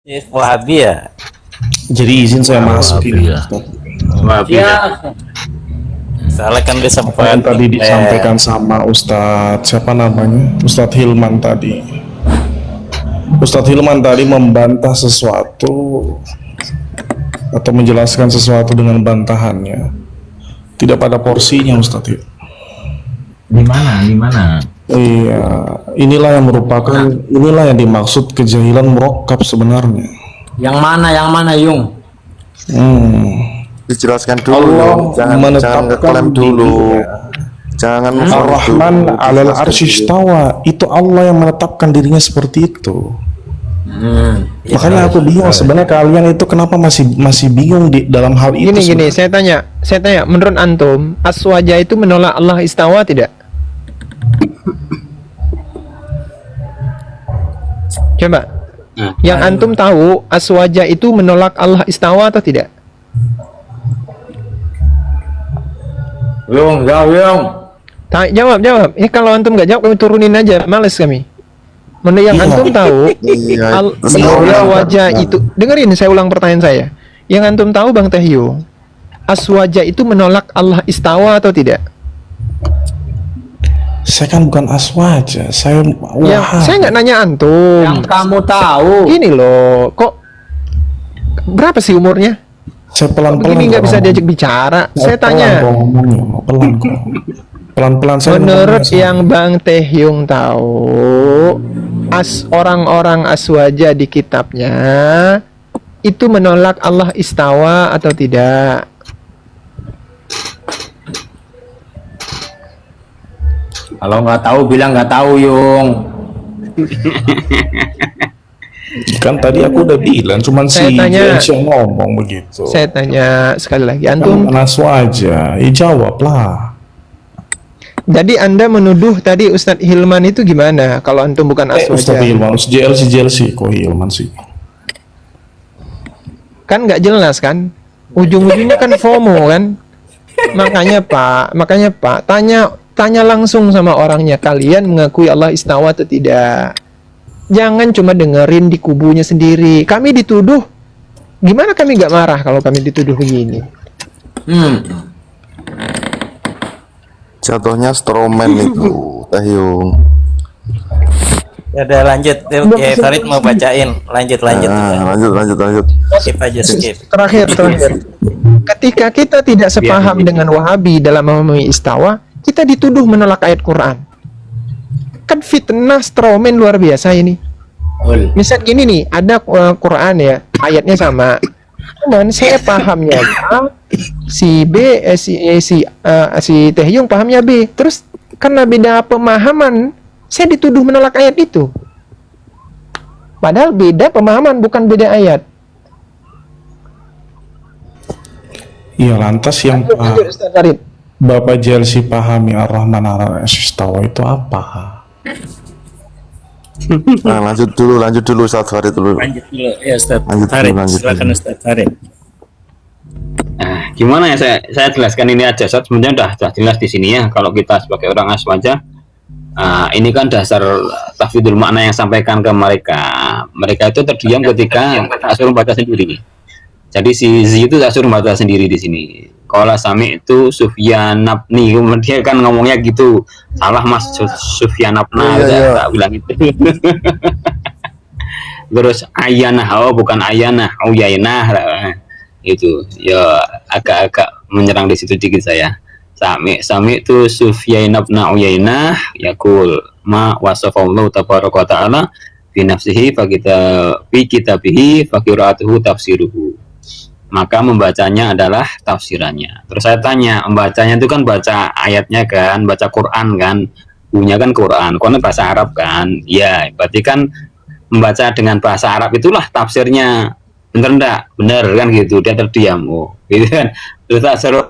Wahabi ya? Jadi izin saya masuk ini. ya. Wahabi ya. Soalnya kan dia Apa sempat yang tadi disampaikan sama Ustadz siapa namanya? Ustadz Hilman tadi. Ustadz Hilman tadi membantah sesuatu atau menjelaskan sesuatu dengan bantahannya. Tidak pada porsinya Ustadz Hilman. Gimana? Iya, inilah yang dimaksud kejahilan murakkab sebenarnya. Yang mana Yung? Dijelaskan dulu, Allah jangan ngeklaim dulu. Jangan Ar-Rahman 'alal arsy istawa. Itu Allah yang menetapkan dirinya seperti itu. Makanya aku bingung sebenarnya kalian itu kenapa masih bingung di dalam hal itu. Gini, saya tanya, menurut antum, aswaja itu menolak Allah istawa tidak? Coba, yang antum tahu, aswaja itu menolak Allah istawa atau tidak? Yung. Jawab. Kalau antum nggak jawab, kami turunin aja, males kami. Menurut yang antum tahu, aswaja itu, dengerin saya ulang pertanyaan saya. Yang antum tahu Bang Tahyo, aswaja itu menolak Allah istawa atau tidak? Saya kan bukan aswaja, saya Saya nggak nanya antum. Yang kamu tahu. Gini loh, kok berapa sih umurnya? Saya pelan-pelan. Begini nggak bisa diajak bicara. Saya tanya. Pelan-pelan saya. Menurut yang Bang Taehyung tahu, orang-orang aswaja di kitabnya itu menolak Allah istawa atau tidak? Kalau nggak tahu bilang nggak tahu Yung. Kan tadi aku udah bilang, cuman Saya si tanya- Jens yang ngomong begitu. Saya tanya sekali lagi, antum. Kan aswaja, jawablah. Jadi Anda menuduh tadi Ustadz Hilman itu gimana? Kalau antum bukan Ustaz aswaja, Hilman, JLC, kok Hilman sih? kan nggak jelas kan? Ujung-ujungnya kan FOMO kan? Makanya Pak, tanya langsung sama orangnya, kalian mengakui Allah istawa atau tidak? Jangan cuma dengerin di kubunya sendiri. Kami dituduh, gimana kami nggak marah kalau kami dituduh begini? jatuhnya strawman itu, Tahyung. ya udah lanjut. Ya Farid mau bacain. Lanjut. Lanjut. Skip aja. Terakhir. Ketika kita tidak sepaham dengan Wahabi dalam memahami istawa, kita dituduh menolak ayat Quran. Kan fitnah strawman luar biasa ini. Misal gini nih, ada Quran ya, ayatnya sama. Cuman saya pahamnya A, si B, si Taehyung pahamnya B. Terus karena beda pemahaman, saya dituduh menolak ayat itu. Padahal beda pemahaman, bukan beda ayat. Iya, lantas yang Lanjut, Ustaz Farid. Bapak JLC pahami Ar-Rahman 'alal arsy istawa itu apa? Nah, lanjut dulu Ustaz Farid dulu. Lanjut dulu ya Ustaz Lanjut dulu, Farid. lanjut Silakan dulu. Ustaz Farid. Nah, gimana ya saya jelaskan ini aja. Sebenarnya udah jelas di sini ya. Kalau kita sebagai orang aswaja, ini kan dasar tafsirul makna yang sampaikan ke mereka. Mereka itu terdiam ketika tak suruh baca sendiri. Jadi si Z itu tak suruh baca sendiri di sini. Kalau Sami itu Sufyan Nabni, dia kan ngomongnya gitu. Salah Mas Sufyan Nabna, tak bilang itu. Terus Ayanah, bukan Ayanah, Uyainah. Itu ya agak-agak menyerang di situ dikit saya. Sami itu Sufyan bin Uyainah yaqul ma wasafallahu tabaraka wa ta'ala fi nafsihi fa kitabihi fa qira'atuhu tafsiruhu. Maka membacanya adalah tafsirannya. Terus saya tanya, membacanya itu kan baca ayatnya kan, baca Quran kan, punya kan Quran bahasa Arab kan, ya berarti kan membaca dengan bahasa Arab itulah tafsirnya. Bener enggak? Bener kan gitu, dia terdiam, gitu kan. Terus tak suruh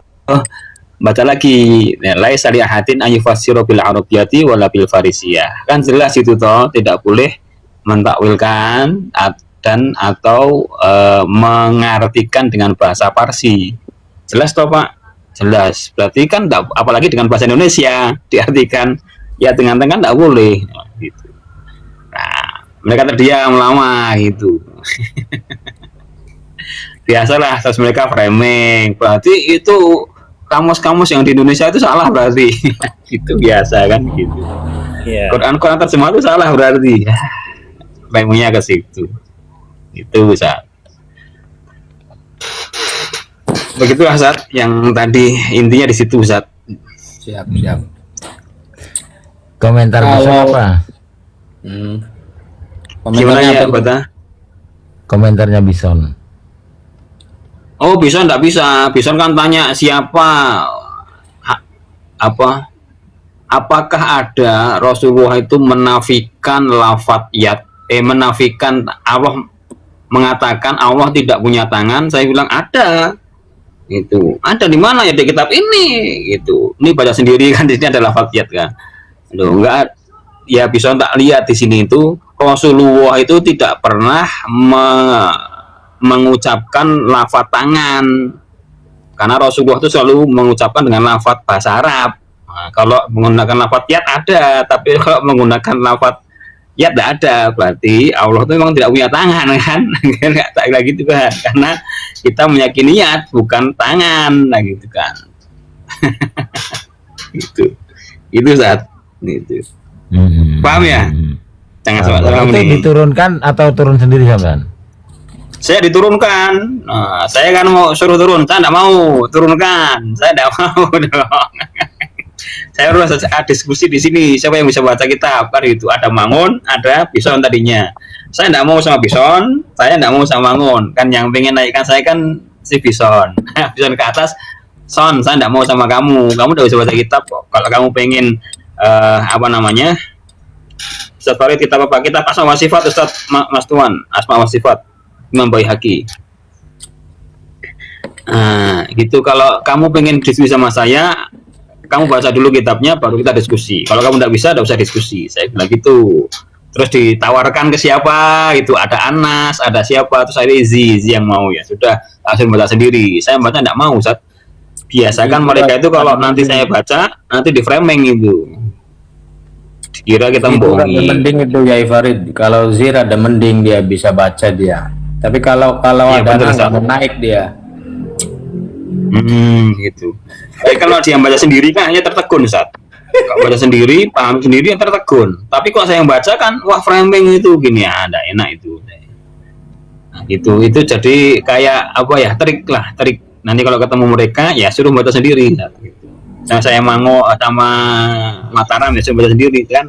baca lagi, laisa li ahadin ayyufassiru bil arabiyyati wala bil farisiyah. Kan jelas itu toh, tidak boleh mentakwilkan dan atau mengartikan dengan bahasa Parsi. Jelas toh Pak? Jelas. Berarti kan apalagi dengan bahasa Indonesia diartikan ya dengan tidak boleh gitu. Nah, mereka terdiam lama gitu. Biasalah terus mereka framing, berarti itu kamus-kamus yang di Indonesia itu salah berarti. Itu biasa kan gitu. Iya. Quran terjemah itu salah berarti. Framingnya ke situ. Itu bisa. Begitu Ustaz, yang tadi intinya di situ Ustaz. Siap, siap. Komentar besok apa? Gimana ya, Bata? Komentarnya Bison. Oh, Bison enggak bisa. Bison kan tanya siapa apakah ada Rasulullah itu menafikan lafaz yad, menafikan Allah, mengatakan Allah tidak punya tangan. Saya bilang ada. Itu ada di mana ya, di kitab ini gitu. Ini baca sendiri kan, di sini ada lafaz yad kan. Loh, enggak ya, bisa tak lihat di sini itu Rasulullah itu tidak pernah mengucapkan lafaz tangan, karena Rasulullah itu selalu mengucapkan dengan lafaz bahasa Arab. Nah, kalau menggunakan lafaz yad ada, tapi kalau menggunakan lafaz yad tidak ada, berarti Allah itu memang tidak punya tangan kan. Nggak tak gitu kan, karena kita meyakini yad bukan tangan, nah gitu kan. itu saat itu. Paham ya? Jangan salah Itu ini. diturunkan atau turun sendiri sampean? Saya diturunkan. Nah, saya kan mau suruh turun, saya tidak mau turunkan. Saya tidak mau dong. Saya harus diskusi di sini. Siapa yang bisa baca kitab? Kan itu ada Mangun, ada Bison tadinya. Saya tidak mau sama Bison, saya tidak mau sama Mangun. Kan yang pengen naikkan saya kan si Bison. Bison ke atas, Son, saya tidak mau sama kamu. Kamu tidak bisa baca kitab kok. Kalau kamu pengen apa namanya? Ustaz Farid kitab apa? Kitab Asma wa Sifat Ustaz Mas Tuan, Asma wa Sifat Imam Baihaqi. Gitu. Kalau kamu pengen diskusi sama saya, kamu baca dulu kitabnya, baru kita diskusi. Kalau kamu tidak bisa, tidak usah diskusi. Saya bilang gitu. Terus ditawarkan ke siapa? Itu ada Anas, ada siapa? Terus ada Izi yang mau, ya sudah langsung baca sendiri. Saya baca tidak mau, Ustaz. Biasakan mereka itu kalau nanti saya baca, nanti di framing itu. Kira kita bohongi. Mending itu ya Farid. Kalau Zir ada mending dia bisa baca dia. Tapi kalau Iya, ada betul, nggak Ustaz. mau naik dia. Gitu. Tapi kalau dia baca sendiri kan hanya tertegun, Ustaz. Kalau baca sendiri, paham sendiri, yang tertegun. Tapi kalau saya yang baca kan, wah framing itu gini, ada enak itu. Nah, gitu. Itu jadi kayak apa ya, trik lah, trik. Nanti kalau ketemu mereka, ya suruh baca sendiri. Gitu. Sama saya Mango sama Mataram ya suruh baca sendiri kan.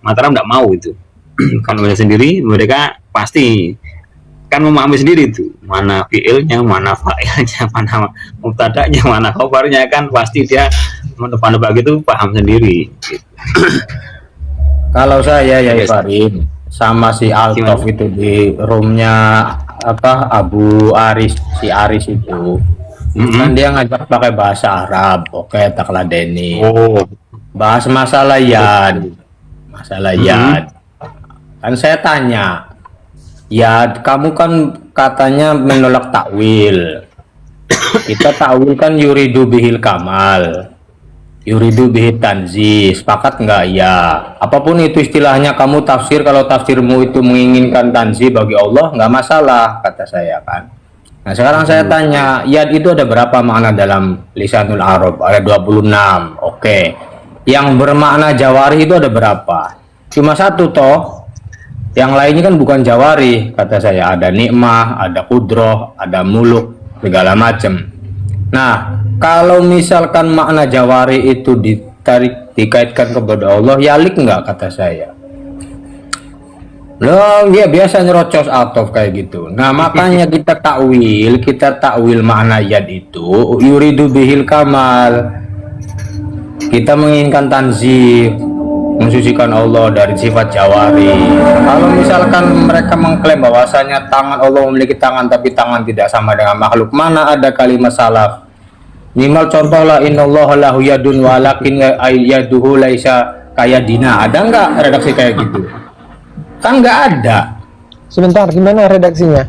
Mataram tidak mau itu. Kalau baca sendiri, mereka pasti kan memahami sendiri itu, mana fiilnya, mana fa'ilnya, mana mubtada'nya, mana khabarnya, kan pasti dia menebak-nebak itu paham sendiri gitu. Kalau saya ya Yes. Farid sama si Altof Gimana? itu di roomnya apa Abu Aris, si Aris itu kan dia ngajak pakai bahasa Arab. Oke, tak ladeni. Oh, Bahas masalah yad. Masalah yad. Kan saya tanya, ya kamu kan katanya menolak takwil. Kita takwil kan yuridu bihil kamal, yuridu bihil tanzih. Sepakat nggak? Ya. Apapun itu istilahnya kamu tafsir, kalau tafsirmu itu menginginkan tanzih bagi Allah, nggak masalah, kata saya kan. Nah sekarang saya tanya, yad itu ada berapa makna dalam lisanul Arab? Ada 26. Oke. Yang bermakna jawari itu ada berapa? Cuma satu toh. Yang lainnya kan bukan jawari, kata saya. Ada nikmah, ada kudroh, ada muluk, segala macam. Nah, kalau misalkan makna jawari itu dikaitkan kepada Allah, yalik nggak, kata saya. Loh, dia biasa nyerocos Altof kayak gitu. Nah, makanya kita takwil makna yad itu yuridu bihil kamal. Kita menginginkan tanzih, mensucikan Allah dari sifat jawari. Kalau misalkan mereka mengklaim bahwasanya tangan Allah memiliki tangan tapi tangan tidak sama dengan makhluk, mana ada kalimat salaf? Minimal contohlah innallaha lahu yadun walakin yaduhu laisa kayadina. Ada nggak redaksi kayak gitu? Kan nggak ada. Sebentar, gimana redaksinya?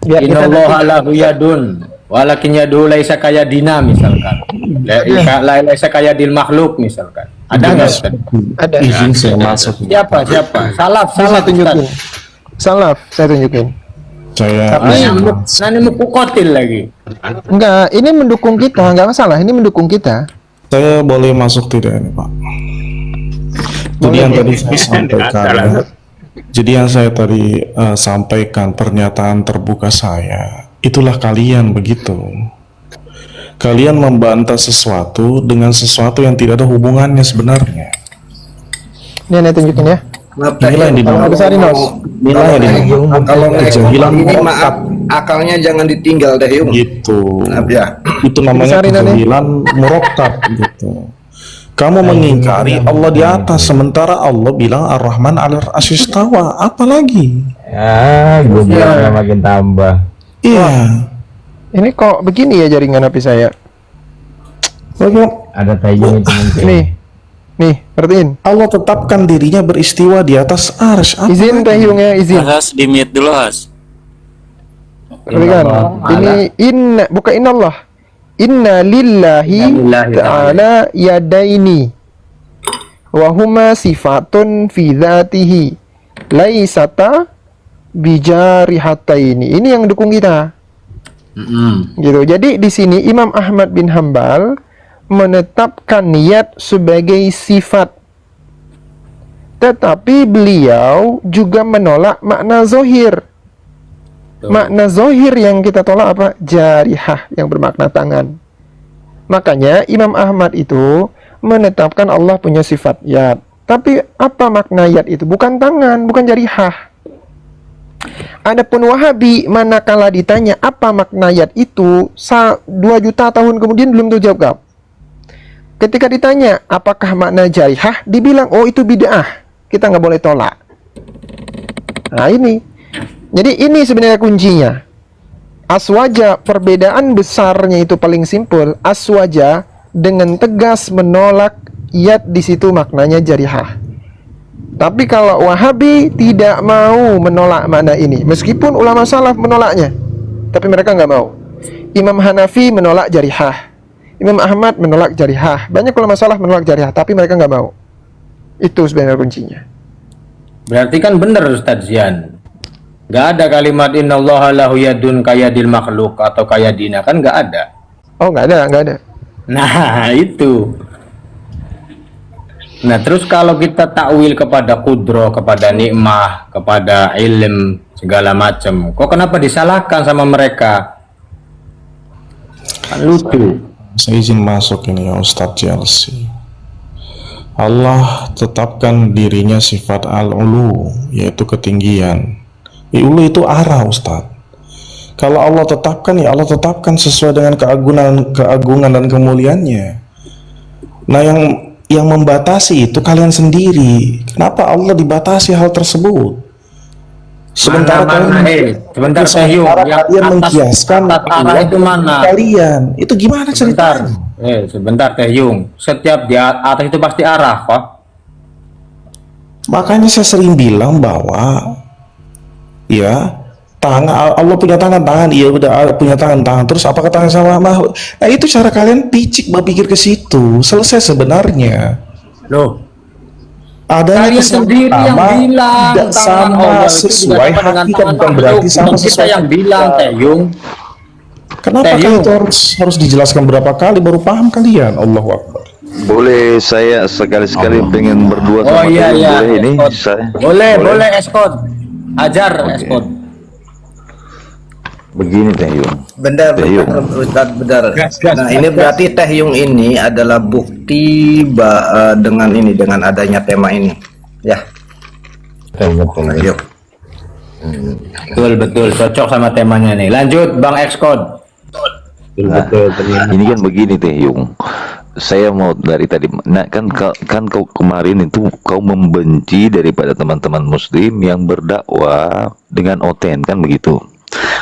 Biar kita Innallaha nanti- lahu yadun walakin yaduhu laisa kayadina misalkan. Laisa kayadil makhluk misalkan. Ada nggak? Ustaz? ada. Izin saya masuk. Siapa? Salaf Bisa tunjukin. Ustaz. salaf saya tunjukin. Saya Nani mau pukotil lagi. Enggak, ini mendukung kita, enggak masalah, ini mendukung kita. saya boleh masuk tidak ini Pak? Jadi yang tadi saya sampaikan ya. Jadi yang saya tadi sampaikan pernyataan terbuka saya, itulah kalian begitu. Kalian membantah sesuatu dengan sesuatu yang tidak ada hubungannya sebenarnya. Ini aneh tunjukin ya. Inilah yang dinamakan Ada Sarinos. inilah yang dinamakan Kalau kejahilan ini maaf, murokab. akalnya jangan ditinggal deh Yung. Gitu. Maaf ya. Itu namanya Besar ini, kejahilan murokab gitu. Kamu mengingkari Allah di atas, sementara Allah bilang Ar-Rahman 'alal arsy istawa. Apalagi? Ya, gubernurnya makin tambah. Iya. Ini kok begini ya jaringan HP saya. Ada Tayyung itu mungkin. Nih, perhatiin. Allah tetapkan dirinya beristiwa di atas arsy. Izin Tahyung ya, izin. Has di mute dulu Has. Perhatikan. Ini inna, bukan innallah. Inna lillahi ta'ala yadaini wa huma sifatun fi dzatihi laisata bijarihataini. Ini yang dukung kita. Gitu. Jadi di sini Imam Ahmad bin Hambal menetapkan niat sebagai sifat. Tetapi beliau juga menolak makna zohir. Makna zohir yang kita tolak apa? Jarihah, yang bermakna tangan. Makanya Imam Ahmad itu menetapkan Allah punya sifat yad. Tapi apa makna yad itu? Bukan tangan, bukan jarihah. Adapun Wahabi, manakala ditanya apa makna yad itu, 2 juta tahun kemudian belum terjawab. Ketika ditanya apakah makna jarihah, dibilang oh itu bid'ah, kita nggak boleh tolak. Nah ini. Jadi ini sebenarnya kuncinya. Aswaja, perbedaan besarnya itu paling simpel. Aswaja dengan tegas menolak yad, di situ maknanya jarihah. Tapi kalau Wahabi tidak mau menolak makna ini, meskipun ulama salaf menolaknya, tapi mereka nggak mau. Imam Hanafi menolak jarihah, Imam Ahmad menolak jarihah, banyak ulama salaf menolak jarihah, tapi mereka nggak mau. Itu sebenarnya kuncinya. Berarti kan benar Ustadz Zian. Gak ada kalimat innallaha lahu yadun kayadil makhluk atau kayadina, kan gak ada. Oh nggak ada, nggak ada. Nah itu. Nah terus kalau kita takwil kepada kudro, kepada nikmah, kepada ilm segala macam, kok kenapa disalahkan sama mereka? Kan lucu. Saya izin masuk ini ya Ustadz Chelsea. Allah tetapkan dirinya sifat al-ulu, yaitu ketinggian. Ulu itu arah Ustadz. Kalau Allah tetapkan, ya Allah tetapkan sesuai dengan keagungan dan kemuliaannya. Nah yang membatasi itu kalian sendiri. Kenapa Allah dibatasi hal tersebut? Sebentar Tahyung, yang kalian mengkiaskan arah itu mana? Kalian itu gimana ceritanya? Sebentar Tahyung, setiap di atas itu pasti arah kok. Makanya saya sering bilang bahwa ya tangan, Allah punya tangan, iya udah punya tangan. Terus apakah tangan sama makhluk? Nah itu cara kalian picik berpikir ke situ. Selesai sebenarnya. Loh, ada kalian sendiri yang bilang tidak sama sesuai hakikat, bukan berarti sama kita sesuai yang bilang Tahyung. Kenapa kan itu harus dijelaskan berapa kali baru paham kalian? Allahu Akbar. Boleh saya sekali-sekali pengen berdua sama iya, Tayyung, iya. boleh ini? Boleh Eskot. Ajar Eskot. Begini Tayyung. Benar, Tahyung. Ustadz, benar. Nah ini berarti Tahyung ini adalah bukti dengan adanya tema ini. Ya. Ayo. Betul, cocok sama temanya nih. Lanjut Bang Eskot. Betul. Ini kan begini Tayyung. Saya mau dari tadi, nah kan kau kemarin itu kau membenci daripada teman-teman muslim yang berdakwah dengan oten, kan begitu.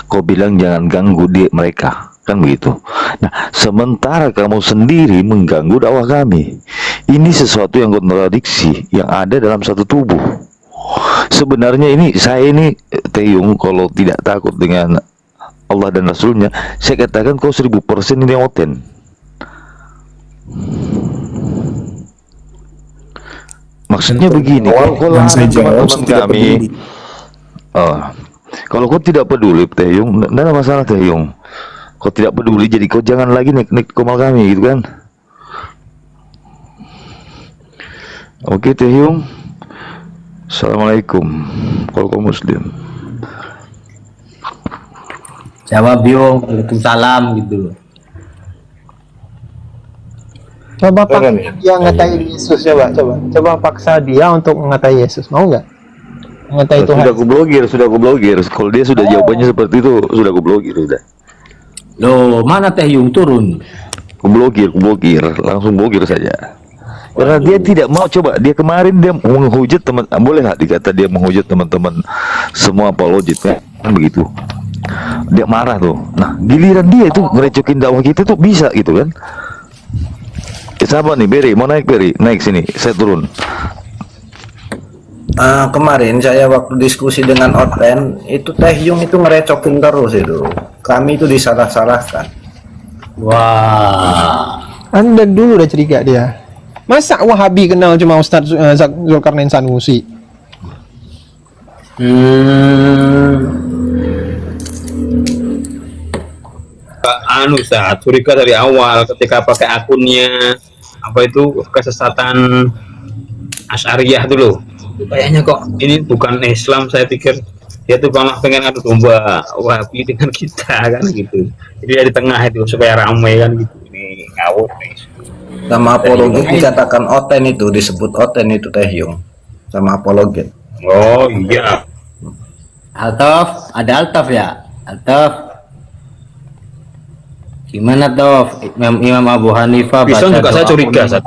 Kau bilang jangan ganggu mereka, kan begitu. Nah sementara kamu sendiri mengganggu dakwah kami. Ini sesuatu yang kontradiksi yang ada dalam satu tubuh. Sebenarnya saya ini Tayyung, kalau tidak takut dengan Allah dan Rasulnya, saya katakan kau 1000% ini oten. Maksudnya begini, kalau yang saya jawab teman kami Oh, kalau kau tidak peduli Teh Yung, tidak ada masalah Teh Yung. Kau tidak peduli, jadi kau jangan lagi naik komal kami gitu kan? Oke Teh Yung. Assalamualaikum. Kalau kau Muslim. Jawab Yung, Waalaikumsalam gitu loh. Coba paksa dia ngatain Yesus, coba paksa dia untuk ngatai Yesus, mau nggak? Ngatai Tuhan. Sudah aku blokir. Kalau dia sudah jawabannya seperti itu, sudah aku blokir sudah. Loh, mana Teh Yung turun? Aku blokir, langsung blokir saja. Karena dia tidak mau, coba dia kemarin dia menghujat teman, boleh nggak dikata dia menghujat teman-teman semua apologit kan begitu. Dia marah tuh. Nah, giliran dia itu ngerecokin dakwah kita tuh bisa gitu kan. Siapa nih Beri? Mau naik Beri? Naik sini, saya turun. Kemarin saya waktu diskusi dengan Oten itu Teh Yung itu ngerecokin terus itu. Kami itu disalah-salahkan. Wah. Anda dulu udah curiga dia. Masa Wahabi kenal cuma Ustadz Zulkarnain Sanusi? Ustaz, curiga dari awal ketika pakai akunnya apa itu kesesatan Asy'ariyah dulu. Kayaknya kok ini bukan Islam, saya pikir dia tuh malah pengen adu domba Wahabi dengan kita kan gitu. Jadi dia di tengah itu supaya ramai kan gitu. Ini ngawur nih. Sama apologet dikatakan Oten itu, disebut Oten itu Teh Yung sama apologet. Oh iya. Altaf, ada Altaf ya? Altaf. Gimana Tof? Imam Abu Hanifah Kristen baca juga saya doa curiga, kuning. Ustaz.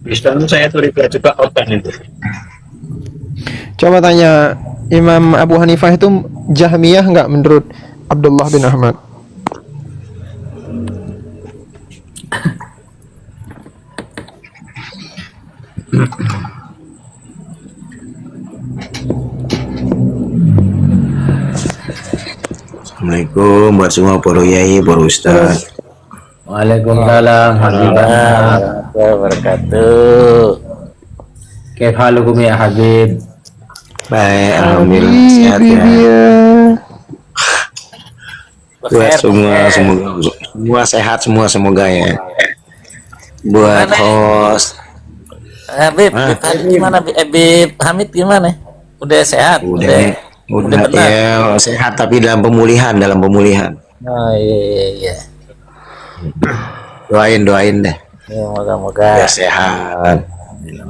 Kristen saya curiga juga Oten itu. Coba tanya Imam Abu Hanifah itu Jahmiyah nggak menurut Abdullah bin Ahmad? Assalamualaikum buat semua para yai, para ustaz. Waalaikumsalam Habibana Wabarakatuh. Kaif halukum ya Habib? Baik, alhamdulillah sehat ya. Buat semua sehat semua semoga ya. Buat host Habib, gimana Habib Hamid gimana? Udah sehat? udah benar. ya sehat tapi dalam pemulihan. Oh iya. Doain deh. Ya, moga-moga Ya sehat.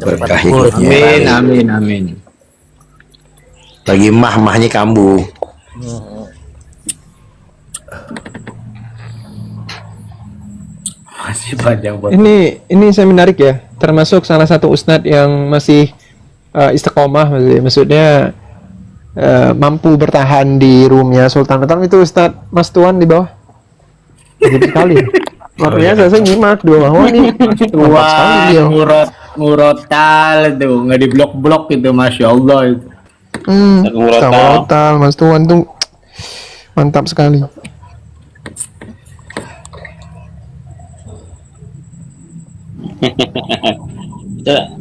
Berkah pulih. hidupnya. Amin. Bagi mahnya kambuh. Masih panjang buat Ini saya menarik ya, termasuk salah satu ustadz yang masih istiqomah, maksudnya mampu bertahan di roomnya Sultan Batam itu Ustadz Mas Tuan di bawah. Bagus sekali. Luar biasa, saya nyimak di bawah nih. Mantap sekali dia. Murotal tuh nggak di blok itu, Masya Allah itu. Total Mas Tuan tuh mantap sekali.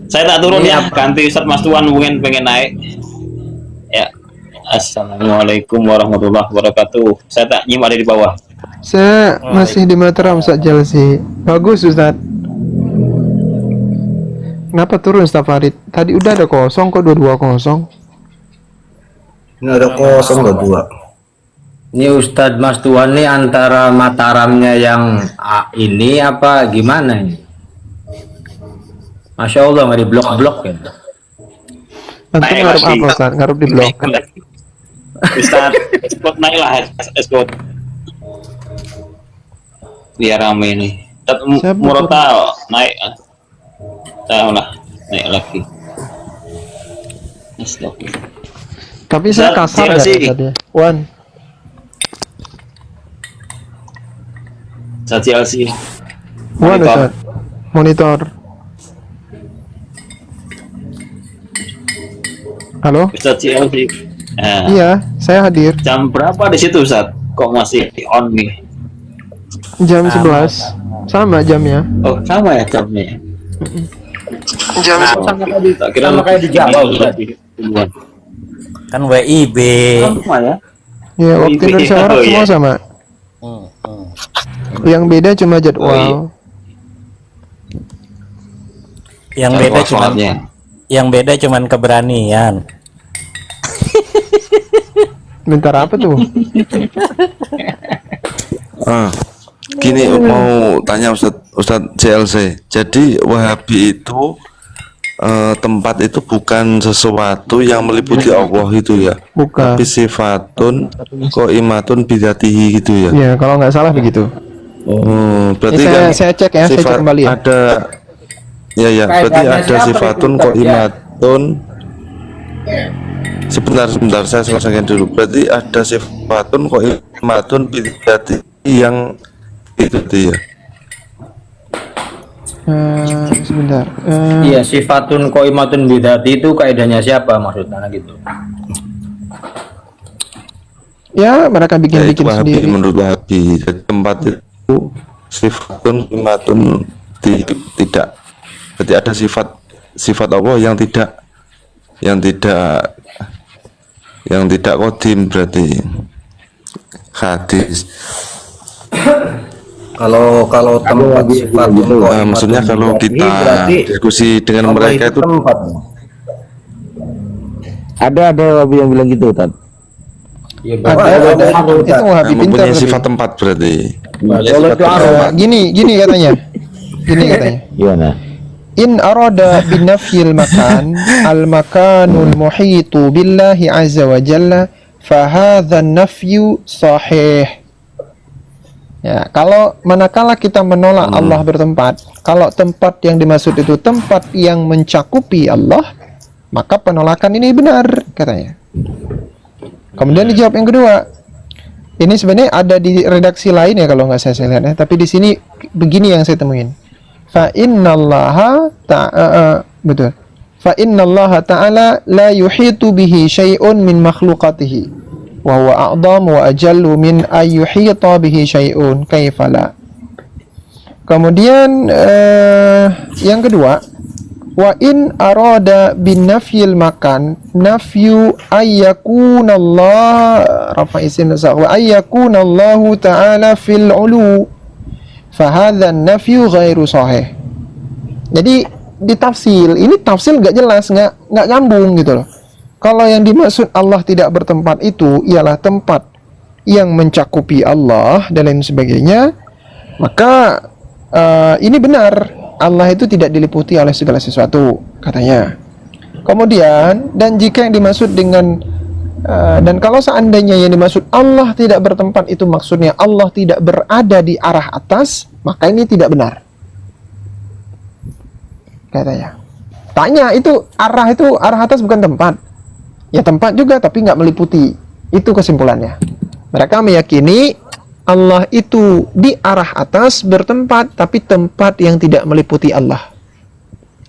Saya tak turun ya, ganti Ustaz Mas Tuan mungkin pengen naik. Ya. Assalamualaikum warahmatullahi wabarakatuh. Saya tak nyimak dari bawah. Saya masih di Mataram Ustaz Jalsi. Bagus Ustaz. Kenapa turun Ustaz Farid? Tadi udah ada kosong kok, 22 kosong. Ini ada kosong nggak dua. Ini Ustadz Mas Tuan nih antara Mataramnya yang ini apa gimana ini? Masya Allah nggak di blok-blok ya. Antum ngarup apa Ustaz? Ngarup di blok. Ustaz, Escort naiklah Escort. Biar rame nih. Siapa Murotal naik. Tahulah naik lagi. Astagfirullah. Tapi saya kasar ya Chelsea. tadi. Wan. Ustaz Chelsea. Wan Ustaz. Monitor. Halo? Ustaz Chelsea. Nah, Iya, saya hadir. jam berapa di situ Ustaz? Kok masih on nih? Jam 11. Sama jamnya. Oh, sama ya jamnya. Jam Tak kira Sama kayak di Jawa, Ustaz. Kan WIB. Sama ya. Ya, waktu Indonesia Arab Oh, semua iya. sama. Yang beda cuma jadwal. Oh, iya. Yang beda cuman Soalnya. yang beda cuman keberanian. Bentar apa tuh? Gini mau tanya Ustadz CLC. Jadi Wahabi itu tempat itu bukan sesuatu yang meliputi Allah itu ya, Bukan. tapi sifatun qaimatun bidatihi gitu ya. Ya, kalau nggak salah begitu. Oh, berarti Ini kan saya cek ya, saya cek kembali ya. ada berarti ada sifatun qaimatun. Sebentar saya selesaikan dulu. Berarti ada sifatun qaimatun bidatihi yang itu ya. Sebentar. Iya, sifatun qaimatun bidati itu kaidahnya siapa maksudnya gitu? Ya, mereka Itu bikin-bikin Wahabi, sendiri. menurut Wahabi. Jadi tempat itu sifatun qaimatun tidak. Berarti ada sifat Allah yang tidak qadim, berarti hadis. Kalau tempat sifat Maksudnya kalau kita diskusi dengan mereka itu tempat. Ada Wahabi yang bilang gitu, Tad. Iya, Ada. Itu Wahabi pintar. mempunyai tapi. sifat tempat berarti. Gini katanya. Gimana? In arada binafyil makan al makanul muhitu billahi azza wa jalla fahadha nafyu sahih. Ya, kalau manakala kita menolak Allah bertempat, kalau tempat yang dimaksud itu tempat yang mencakupi Allah, maka penolakan ini benar katanya. Kemudian dijawab yang kedua. Ini sebenarnya ada di redaksi lain ya kalau nggak saya lihat ya, tapi di sini begini yang saya temuin. Fa innallaha betul. Fa innallaha ta'ala la yuhitu bihi syai'un min makhluqatihi wa huwa a'dham wa ajallu min ay yuhita bihi syai'un kaifala. Kemudian yang kedua, wa in arada bin nafyil makan nafyu ayyakunallah rafa isin wa ayyakunallahu ta'ala fil ulu fahadha nafyu ghairu sahih. Jadi di tafsir ini tafsir nggak jelas, nggak nyambung gitu loh. Kalau yang dimaksud Allah tidak bertempat itu ialah tempat yang mencakupi Allah dan lain sebagainya, maka ini benar, Allah itu tidak diliputi oleh segala sesuatu katanya. Kemudian dan jika yang dimaksud dengan dan kalau seandainya yang dimaksud Allah tidak bertempat itu maksudnya Allah tidak berada di arah atas, maka ini tidak benar katanya. Tanya itu arah atas bukan tempat. Ya tempat juga tapi nggak meliputi. Itu kesimpulannya. Mereka meyakini Allah itu di arah atas bertempat, tapi tempat yang tidak meliputi Allah.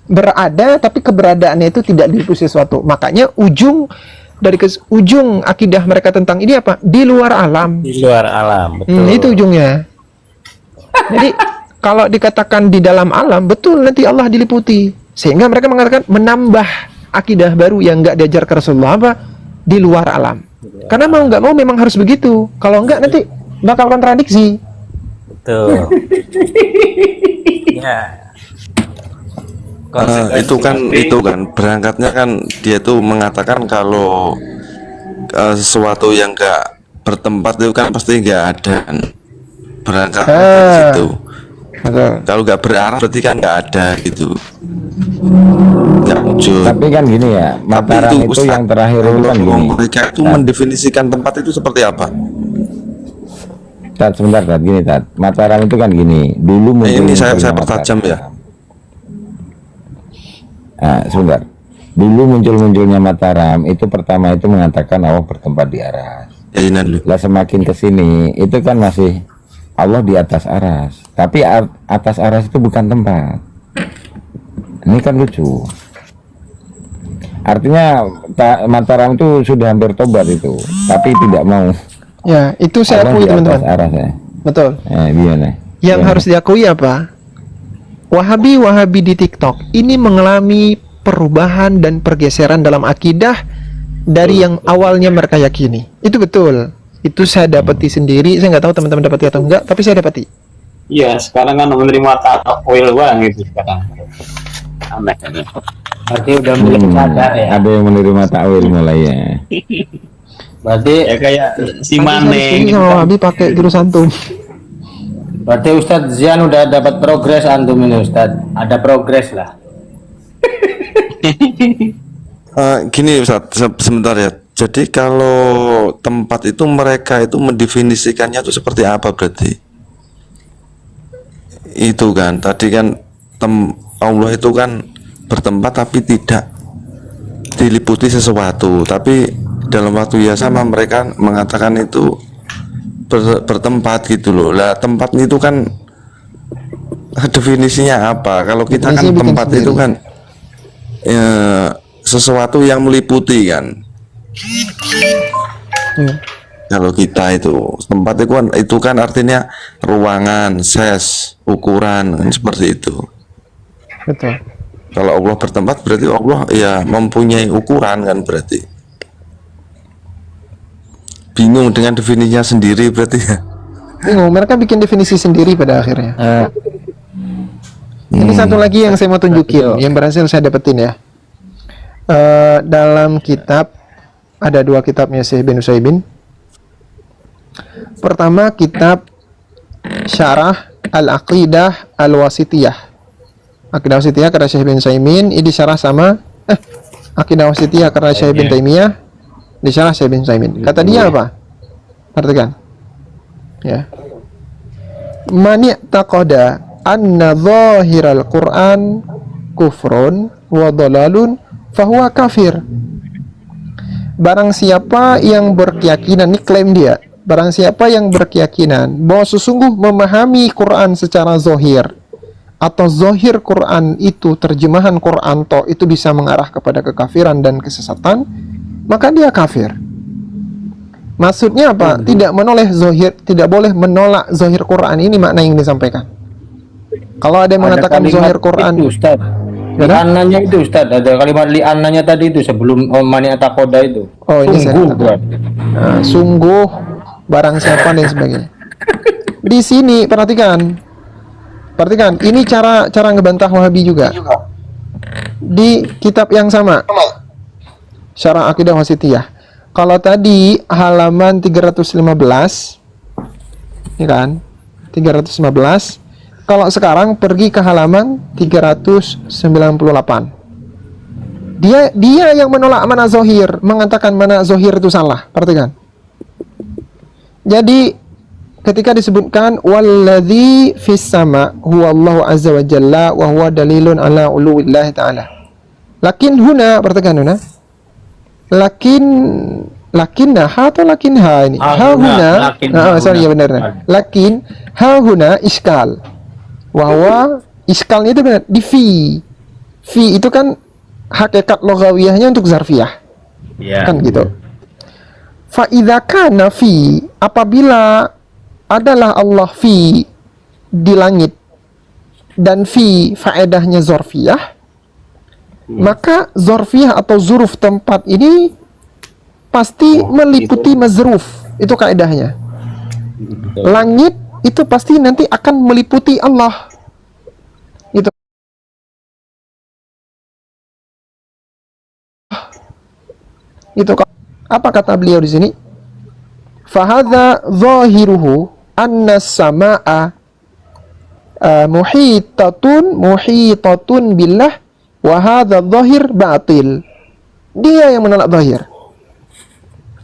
Berada tapi keberadaannya itu tidak diliputi sesuatu. Makanya ujung akidah mereka tentang ini apa? Di luar alam. Di luar alam, betul. Itu ujungnya. Jadi kalau dikatakan di dalam alam, betul nanti Allah diliputi. Sehingga mereka mengatakan menambah akidah baru yang nggak diajarkan Rasulullah apa? Di luar alam. Karena mau nggak mau memang harus begitu. Kalau nggak nanti bakal kontradiksi. Betul. Ya. Itu kan berangkatnya kan dia tuh mengatakan kalau sesuatu yang nggak bertempat itu kan pasti nggak ada kan. Berangkat dari situ. Betul. Kalau nggak berarah berarti kan nggak ada gitu, nggak muncul. Tapi kan gini ya, Mataram itu Ustaz, yang terakhir itu kan gini. mereka itu mendefinisikan tempat itu seperti apa? Tad, sebentar Tad, gini Tad. Mataram itu kan gini. Dulu muncul Ini saya munculnya pertajam ya. Nah, sebentar. Dulu munculnya Mataram itu pertama itu mengatakan Allah bertempat di aras. Ya ini dulu. Lah semakin ke sini itu kan masih Allah di atas aras. Tapi atas aras itu bukan tempat. Ini kan lucu. Artinya Mataram itu sudah hampir tobat itu, tapi tidak mau. Ya, itu saya Allah akui di atas teman-teman. aras ya. Betul. Gimana? Yang Gimana? harus diakui apa? Wahabi di TikTok ini mengalami perubahan dan pergeseran dalam akidah dari yang awalnya mereka yakini. Itu betul. Itu saya dapati sendiri. Saya nggak tahu teman-teman dapati atau enggak, tapi saya dapati. Iya, sekarang kan menerima takwil bang itu sekarang. Aneh. Berarti udah mulai sadar ya. Ada yang menerima takwil mulai ya. Berarti Ya kayak si Nanti saya Mane diskusi gitu sama kan. Wahabi pakai jurus antum. berarti Ustadz Zian udah dapat progres antum ini Ustadz. Ada progres lah. Gini Ustaz, sebentar ya. Jadi kalau tempat itu mereka itu mendefinisikannya itu seperti apa berarti? Itu kan tadi kan Allah itu kan bertempat tapi tidak diliputi sesuatu, tapi dalam waktu yang sama mereka mengatakan itu bertempat gitu loh. Lah tempat itu kan definisinya apa? Kalau kita kan Definisinya bikin tempat sendiri. itu kan ya, sesuatu yang meliputi kan. Kalau kita itu tempat itu kan artinya ruangan, size, ukuran kan seperti itu. Betul. Kalau Allah bertempat berarti Allah ya mempunyai ukuran kan berarti. Bingung dengan definisinya sendiri berarti ya. Bingung, mereka bikin definisi sendiri pada akhirnya. Ini satu lagi yang saya mau tunjukin, yang berhasil saya dapetin ya. Dalam kitab, ada dua kitabnya Syekh bin Utsaimin. Pertama, kitab Syarah Al-Aqidah Al-Wasitiyah. Aqidah Wasitiyah karena Syekh bin Utsaimin, ini disyarah sama Aqidah Wasitiyah karena Syekh bin Taimiyah, disyarah Syekh bin Utsaimin. Kata dia apa? Perhatikan. Ya. Man i'taqada anna zahiral Qur'an kufrun wa dhalalun fahuwa kafir. Barang siapa yang berkeyakinan, ini klaim dia, barang siapa yang berkeyakinan bahwa sesungguh memahami Quran secara zahir atau zahir Quran itu, terjemahan Quran toh itu bisa mengarah kepada kekafiran dan kesesatan, maka dia kafir. Maksudnya apa? Tidak menoleh zahir, tidak boleh menolak zahir Quran, ini makna yang disampaikan. Kalau ada yang mengatakan zahir Quran itu, Ustaz. Li'annanya itu Ustaz, ada kalimat li'annanya tadi itu sebelum mani atakoda itu. Oh, ini saya Sungguh, katakan. Sungguh barang siapa dan sebagainya. Di sini perhatikan, ini cara ngebantah Wahabi juga. Di kitab yang sama, Syarah Aqidah Wasitiyah. Kalau tadi halaman 315, ini kan 315. Kalau sekarang pergi ke halaman 398. Dia yang menolak mana zohir, mengatakan mana zohir itu salah. Perhatikan. Jadi ketika disebutkan walladzi fis sama huwa Allahu azza wa jalla wa huwa dalilun ala uluwillah ta'ala. Lakin huna, perhatikan huna. Lakinna atau lakinha ini. Ha huna. Sorry ya benar. Lakin ha huna iskal. Bahwa iskalnya itu benar di fi. Fi itu kan hakikat logawiyahnya untuk zarfiyah. Kan gitu. Fa idza kana fi, apabila adalah Allah fi di langit dan fi faedahnya zarfiyah, maka zarfiyah atau zuruf tempat ini pasti meliputi mazruf. Itu kaedahnya. Langit itu pasti nanti akan meliputi Allah. Itu. Itu apa kata beliau di sini? Fahadha zahiruhu anna samaa muhitatun billah wa hadha zahir batil. Dia yang menolak zahir.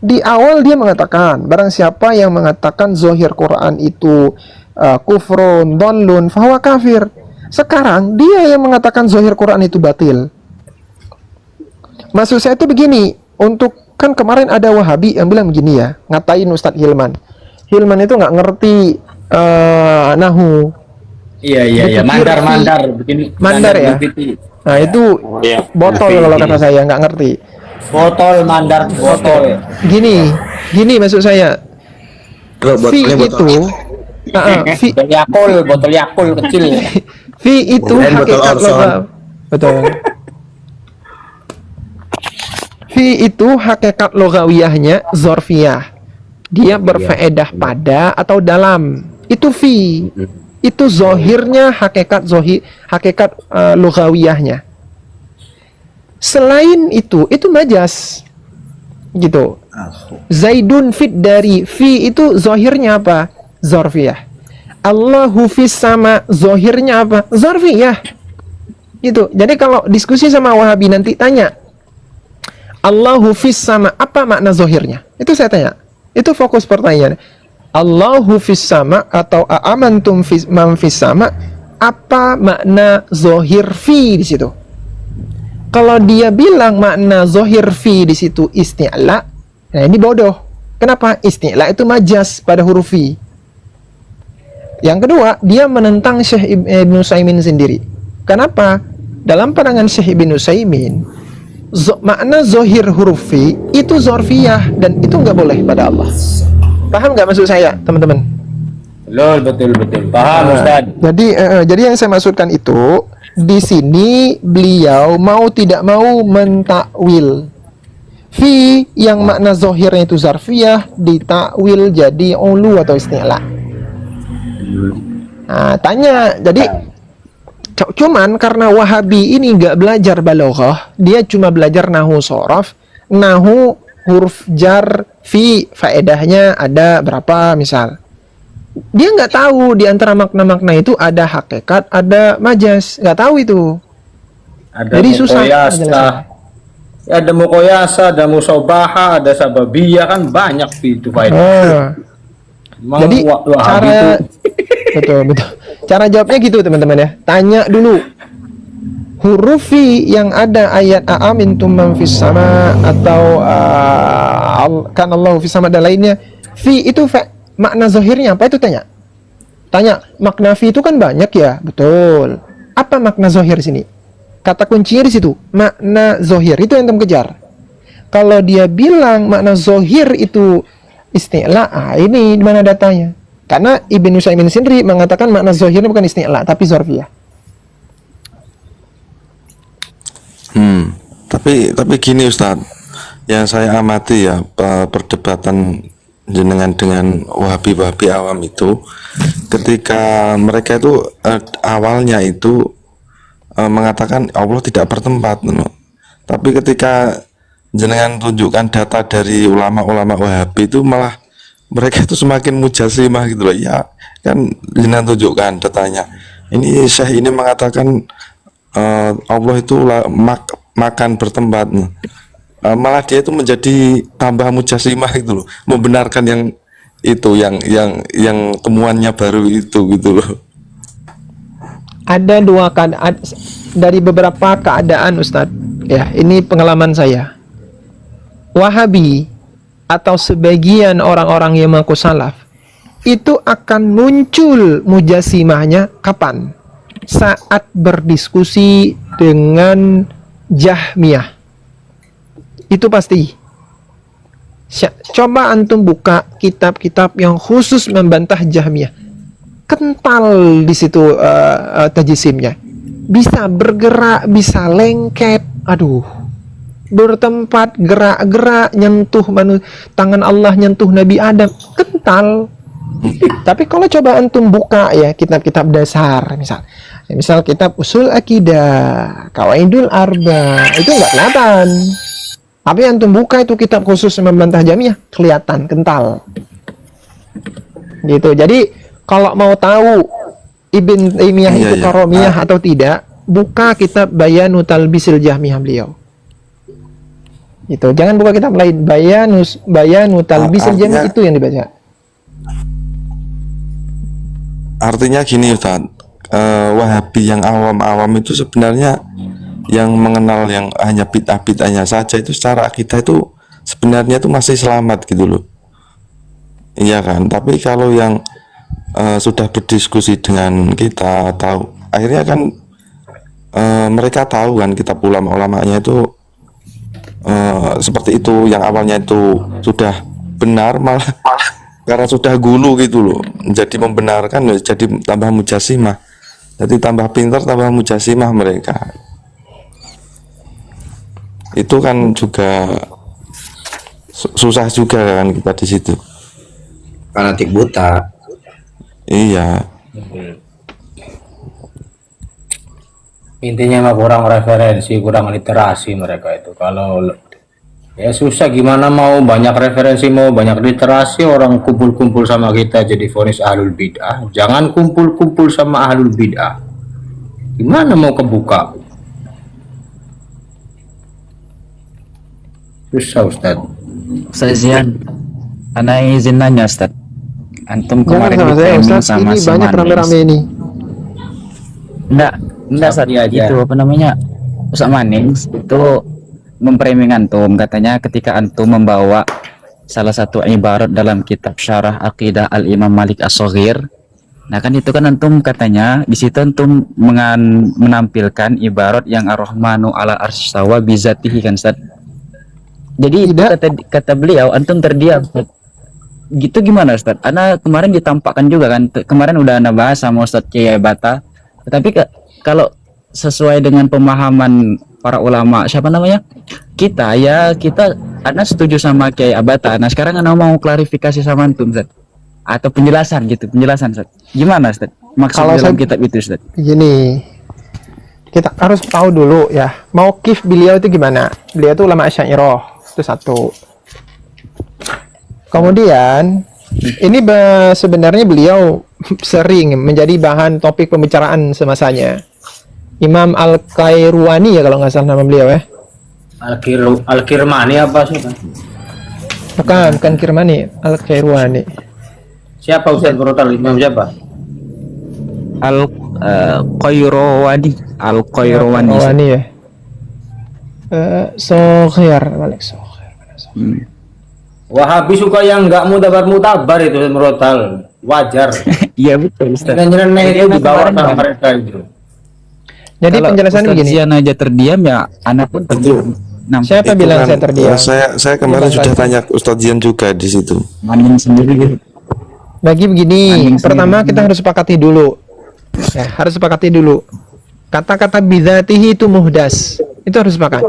Di awal dia mengatakan, barang siapa yang mengatakan zahir Quran itu kufrun, dhallun, fahuwa kafir. Sekarang dia yang mengatakan zahir Quran itu batil. Maksud saya itu begini, untuk kan kemarin ada Wahabi yang bilang begini ya, ngatain Ustadz Hilman. Hilman itu nggak ngerti nahu. Iya. Mandar begini. Mandar ya. Nah itu botol kalau kata saya, nggak ngerti. Botol mandar botol. Gini maksud saya. Fi itu botol Yakul kecil. Fi itu hakikat logam. Betul. Fi Fi itu hakikat logawiyahnya zorfiyah. Dia berfaedah pada atau dalam. Itu fi. Itu zohirnya hakikat lugawiyahnya. Selain itu majas. Gitu. Zaidun fit dari fi itu zohirnya apa? Zorfiyah. Allahu fis sama zohirnya apa? Zorfiyah. Gitu. Jadi kalau diskusi sama Wahabi nanti tanya Allahu fis sama, apa makna zohirnya? Itu saya tanya. Itu fokus pertanyaan. Allahu fis sama atau amantum man fis sama, apa makna zohir fi di situ? Kalau dia bilang makna zohir fi di situ isti'la, nah ini bodoh. Kenapa? Isti'la itu majas pada huruf fi. Yang kedua, dia menentang Syekh Ibn Utsaimin sendiri. Kenapa? Dalam pandangan Syekh Ibn Utsaimin, makna zohir huruf fi itu zorfiyah dan itu nggak boleh pada Allah. Paham nggak maksud saya, teman-teman? Betul. Paham, Ustaz. Jadi yang saya maksudkan itu di sini beliau mau tidak mau mentakwil fi yang makna zohirnya itu zarfiyah ditakwil jadi ulu atau isti'la. Nah, tanya, jadi cuman karena Wahabi ini nggak belajar balaghah, dia cuma belajar nahu sorof, nahu huruf jar fi faedahnya ada berapa misal. Dia nggak tahu di antara makna-makna itu ada hakikat, ada majas, nggak tahu itu. Jadi susah. Ada mukoyasa, ada musobaha, ada sababiyah, kan banyak itu faedah. Jadi cara betul. Cara jawabnya gitu teman-teman ya. Tanya dulu huruf fi yang ada ayat aamintum man fis sama atau kan Allahu fis sama dan lainnya. Fi itu makna zahirnya apa itu tanya. Makna fi itu kan banyak ya, betul. Apa makna zahir sini? Kata kuncinya di situ. Makna zahir itu yang kejar. Kalau dia bilang makna zahir itu isti'la, ini di mana datanya? Karena Ibn Utsaimin sendiri mengatakan makna zahirnya bukan isti'la tapi zarfiyah. Tapi gini Ustadz, yang saya amati ya perdebatan jenengan dengan Wahabi awam itu, ketika mereka itu awalnya itu mengatakan Allah tidak bertempat, tapi ketika jenengan tunjukkan data dari ulama-ulama Wahabi itu malah mereka itu semakin mujasimah gitu loh. Ya kan jenengan tunjukkan datanya. Ini Syekh ini mengatakan Allah itu makan bertempat, malah dia itu menjadi tambah mujasimah gitu loh, membenarkan yang itu yang temuannya baru itu gitu loh. Ada dua keadaan dari beberapa keadaan Ustadz ya, ini pengalaman saya. Wahabi atau sebagian orang-orang yang mengaku salaf itu akan muncul mujasimahnya kapan? Saat berdiskusi dengan Jahmiyah. Itu pasti. Coba antum buka kitab-kitab yang khusus membantah Jahmiyah. Kental di situ tajisimnya. Bisa bergerak, bisa lengket. Aduh. Bertempat, gerak-gerak, nyentuh tangan Allah, nyentuh Nabi Adam. Kental. Tapi kalau coba antum buka ya kitab-kitab dasar misal kitab usul akidah, qawaidul arba, itu nggak kelihatan. Tapi antum buka itu kitab khusus membantah Jahmiyah, kelihatan kental. Gitu. Jadi kalau mau tahu Ibn Taimiyah itu karomiyah atau tidak, buka kitab Bayanu Talbisil Jahmiyah beliau. Gitu. Jangan buka kitab lain. Bayanu Talbisil Jahmiyah itu yang dibaca. Artinya gini Ustaz, Wahabi yang awam-awam itu sebenarnya yang mengenal yang hanya bid'ah-bid'ahnya saja itu secara akidah itu sebenarnya itu masih selamat gitu loh. Iya kan? Tapi kalau yang sudah berdiskusi dengan kita tahu, akhirnya kan mereka tahu kan kitab ulama-ulamanya itu seperti itu, yang awalnya itu sudah benar malah karena sudah gulu gitu loh, jadi membenarkan, jadi tambah mujasimah, jadi tambah pintar, tambah mujasimah mereka. Itu kan juga susah juga kan kita di situ. Fanatik buta. Iya. Intinya mah kurang referensi, kurang literasi mereka itu. Kalau ya susah, gimana mau banyak referensi, mau banyak literasi, orang kumpul-kumpul sama kita jadi vonis ahlul bid'ah. Jangan kumpul-kumpul sama ahlul bid'ah. Gimana mau kebuka? Susah Ustaz. Ustaz Zian, ana izin nanya Ustaz. Antum Jangan kemarin sama saya di-framing Ustaz, sama ini si banyak Manis. rame-rame ini. Enggak Ustaz, Iya aja. itu apa namanya? Ustaz Manings itu memframing antum, katanya ketika antum membawa salah satu ibarat dalam kitab Syarah Aqidah Al-Imam Malik As-Shaghir. Nah kan itu kan antum katanya di situ antum menampilkan ibarat yang Ar-Rahmanu 'ala arsy-istawa bizatihi kan Ustaz. Jadi itu kata beliau antum terdiam Ustaz. Gitu gimana Ustaz? Ana kemarin ditampakkan juga kan, kemarin udah ana bahas sama Ustaz Kiai Bata. Tapi kalau sesuai dengan pemahaman para ulama, siapa namanya? Kita ana setuju sama Kiai Abata. Nah, sekarang ana mau klarifikasi sama antum Ustaz. Atau penjelasan Ustaz. Gimana Ustaz? Maksud Kalau dalam saya- kitab itu Ustaz? Gini, kita harus tahu dulu ya, mauqif beliau itu gimana. Beliau itu ulama Asy'ariyah, itu satu. Kemudian ini sebenarnya beliau sering menjadi bahan topik pembicaraan semasanya. Imam Al-Qayrawani ya kalau nggak salah nama beliau ya. Al-Kirmani apa sih? Bukan Kirmani, Al-Qayrawani. Siapa Ustaz Brutal? Imam siapa? Al-Qayrawani Al-Qayrawani ya. Shaghir, Malik Shaghir. Wahabi suka yang nggak mutabar itu Brutal. Wajar. Iya betul Ustaz. Dan nyeleneh itu dibawa Kemarin, sama Bang. mereka itu. Jadi Kalau penjelasannya Ustaz begini. Zian aja terdiam ya anak pun terdiam. Nah, Siapa Itu bilang kan, saya terdiam? saya kemarin Ini sudah bangsa. tanya ke Ustadz Zian juga di situ. Maning sendiri gitu. Bagi begini, Banding pertama sendiri. kita harus sepakati dulu. Ya, harus sepakati dulu. Kata-kata bidzatihi itu muhdas. Itu harus sepakat.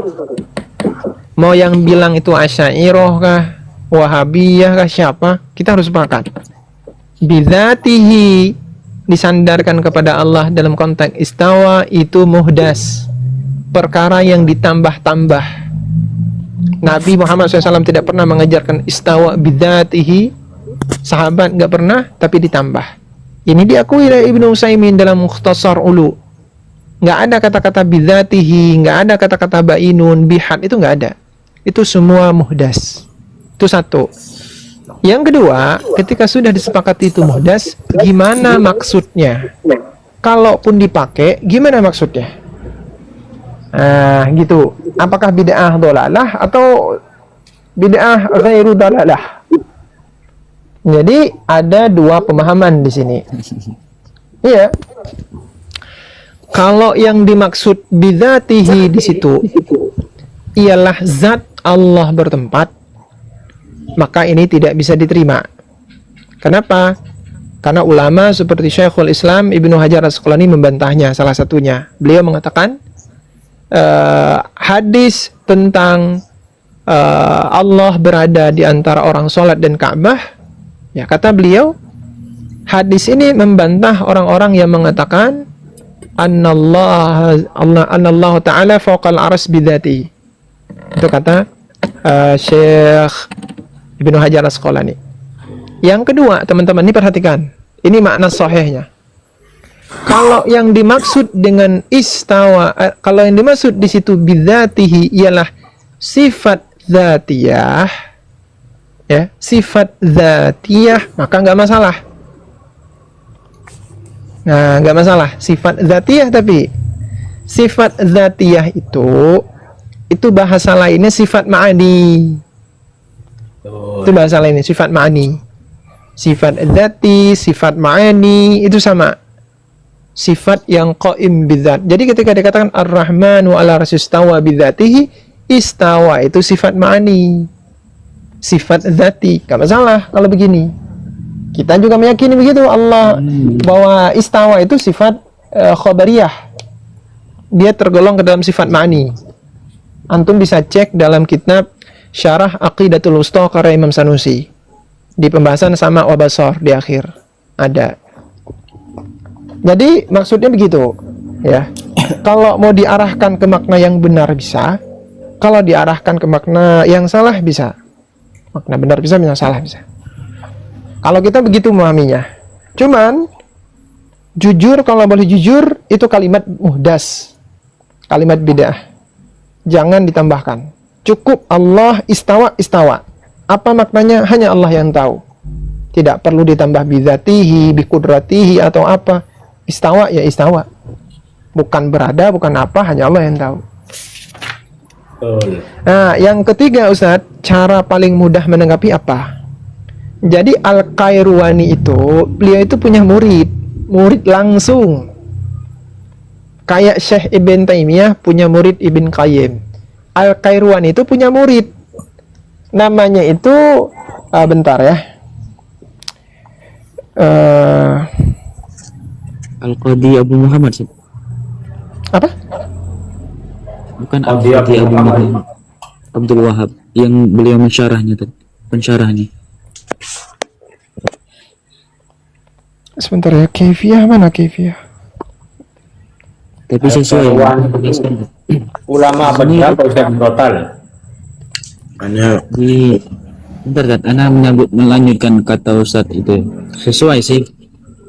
Mau yang bilang itu Asy'ariyah kah, Wahabiyah kah, siapa? Kita harus sepakat. Bidzatihi disandarkan kepada Allah dalam konteks istawa itu muhdas. Perkara yang ditambah-tambah. Nabi Muhammad SAW tidak pernah mengajarkan istawa bidzatihi. Sahabat nggak pernah, tapi ditambah. Ini diakui oleh Ibnu Utsaimin dalam Mukhtasar Ulu. Nggak ada kata-kata bidzatihi, nggak ada kata-kata bainun, bihad, itu nggak ada. Itu semua muhdas. Itu satu. Yang kedua, ketika sudah disepakati itu muhdas, gimana maksudnya? Kalaupun dipakai, gimana maksudnya? Nah, gitu. Apakah bid'ah dhalalah atau bid'ah ghairu dhalalah? Jadi ada dua pemahaman di sini. Iya. Kalau yang dimaksud bidzatihi di situ ialah zat Allah bertempat, maka ini tidak bisa diterima. Kenapa? Karena ulama seperti Syekhul Islam Ibnu Hajar Asqalani membantahnya. Salah satunya, beliau mengatakan hadis tentang Allah berada di antara orang sholat dan Ka'bah. Ya, kata beliau, hadis ini membantah orang-orang yang mengatakan annallahu ta'ala fawqal arsy bidzati. Itu kata Syekh Ibnu Hajar Asqalani. Yang kedua, teman-teman ini perhatikan. Ini makna sahihnya. Kalau yang dimaksud dengan istawa, kalau yang dimaksud di situ bidzatihi ialah sifat dzatiyah, ya, sifat dzatiyah, maka nggak masalah. Nah, nggak masalah sifat dzatiyah, tapi sifat dzatiyah itu bahasa lainnya sifat ma'ani. Itu bahasa lainnya sifat ma'ani. Sifat dzati, sifat ma'ani itu sama. Sifat yang qaim bidzat. Jadi ketika dikatakan Ar-Rahmanu 'ala arsy-istawa bidzatihi, istawa itu sifat ma'ani. Sifat dzati, nggak masalah kalau begini. Kita juga meyakini begitu Allah bahwa istawa itu sifat khabariyah. Dia tergolong ke dalam sifat ma'ani. Antum bisa cek dalam kitab Syarah Aqidatul Wusta karya Imam Sanusi. Di pembahasan sama Wabasor di akhir ada. Jadi maksudnya begitu, ya. Kalau mau diarahkan ke makna yang benar bisa, kalau diarahkan ke makna yang salah bisa. Makna benar bisa, makna salah bisa. Kalau kita begitu memahaminya. Cuman jujur, kalau boleh jujur, itu kalimat muhdas, kalimat bid'ah. Jangan ditambahkan. Cukup Allah istawa, istawa. Apa maknanya hanya Allah yang tahu. Tidak perlu ditambah bidzatihi, bikudratihi atau apa. Istawa ya istawa. Bukan berada, bukan apa, hanya Allah yang tahu. Nah, yang ketiga Ustadz, cara paling mudah menanggapi apa? Jadi Al-Qayrawani itu, beliau itu punya murid langsung. Kayak Syekh Ibn Taimiyah punya murid Ibn Qayyim. Al-Qayrawani itu punya murid. Namanya itu bentar ya. Al-Qadi Abu Muhammad sih. Apa? Bukan Al-Qadi Abu Muhammad Abdul Wahab yang beliau mensyarahnya tadi, pensyarahnya. Sebentar ya, Kaifiyah mana Kaifiyah? Tapi sesuai ulama benar Ustaz total. Hanya di bentar kan, Ana melanjutkan kata Ustaz itu sesuai sih.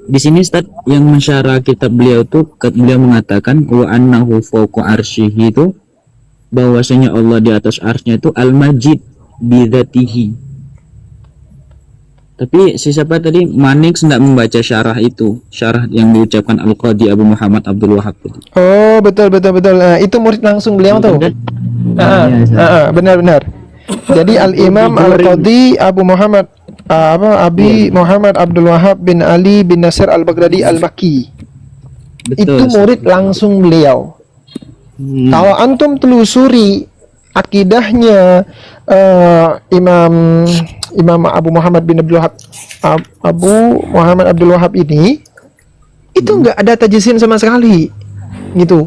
Di sini Ustaz yang mensyarah kitab beliau tuh beliau mengatakan wa annahu fawqa arsyihi itu bahwasanya Allah di atas arsy-Nya itu al-majid bi dzatihi. Tapi si siapa tadi Manik tidak membaca syarah itu, syarah yang diucapkan Al-Qadi Abu Muhammad Abdul Wahab. Oh, betul. Itu murid langsung beliau tuh. Benar. Jadi Al-Imam Al-Qadi Abu Muhammad Abi Muhammad Abdul Wahab bin Ali bin Nasir Al-Baghdadi Al-Makki. Itu murid langsung beliau. Kalau antum telusuri akidahnya Imam Abu Muhammad bin Abdul Wahab, Abu Muhammad Abdul Wahab ini itu nggak ada tajsim sama sekali gitu.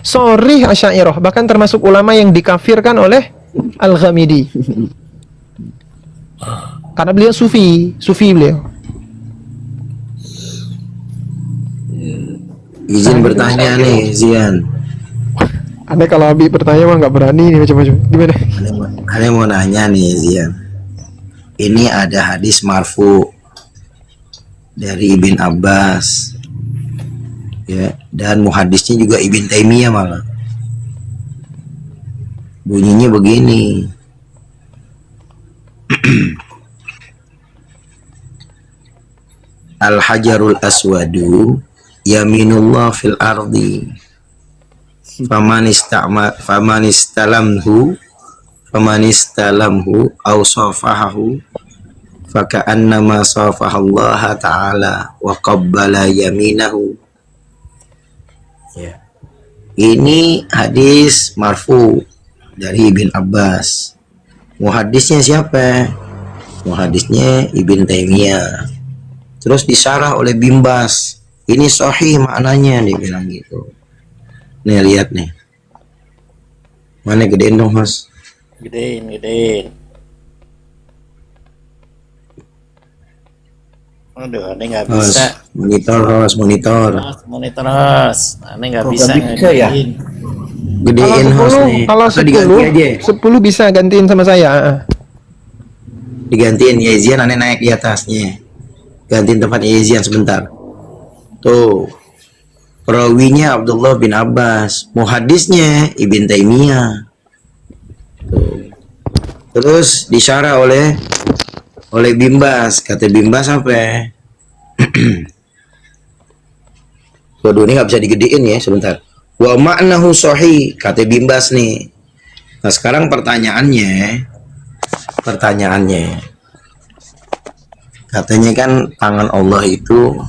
Sorry Asy'ariyah, bahkan termasuk ulama yang dikafirkan oleh Al-Ghamidi karena beliau sufi beliau. Izin bertanya nih Zian. Aneh kalau Abi bertanya mah nggak berani nih macam-macam. Gimana? Aneh mau nanya nih Zian. Ini ada hadis marfu dari Ibn Abbas, ya, dan muhadisnya juga Ibn Taimiyah malah. Bunyinya begini. Al-hajarul aswadu yaminullah fil ardi. Faman istalamhu aw safahahu faka'annama safahallaha ta'ala wa qabbala yaminahu. Ya. Ini hadis marfu dari Ibn Abbas. Muhadisnya siapa? Muhadisnya Ibn Taimiyah. Terus disyarah oleh Bimbas. Ini sahih maknanya, dia bilang gitu. Nih lihat nih. Mana gedein dong Mas? Gedein. Aduh, aneh nggak bisa. Monitor. Monitor Mas. Aneh nggak bisa ya? Gedein Mas nih. Kalau Atau diganti aja. 10 bisa gantiin sama saya. Digantiin Yezian, aneh naik di atasnya. Gantiin tempat Yezian sebentar. Tuh. Perawinya Abdullah bin Abbas, muhadisnya Ibn Taimiyah. Terus disyarah oleh Bimbas. Kata Bimbas apa? Waduh, ini nggak bisa digedein ya, sebentar. Wa ma'nahu sahih, kata Bimbas nih. Nah sekarang pertanyaannya, katanya kan tangan Allah itu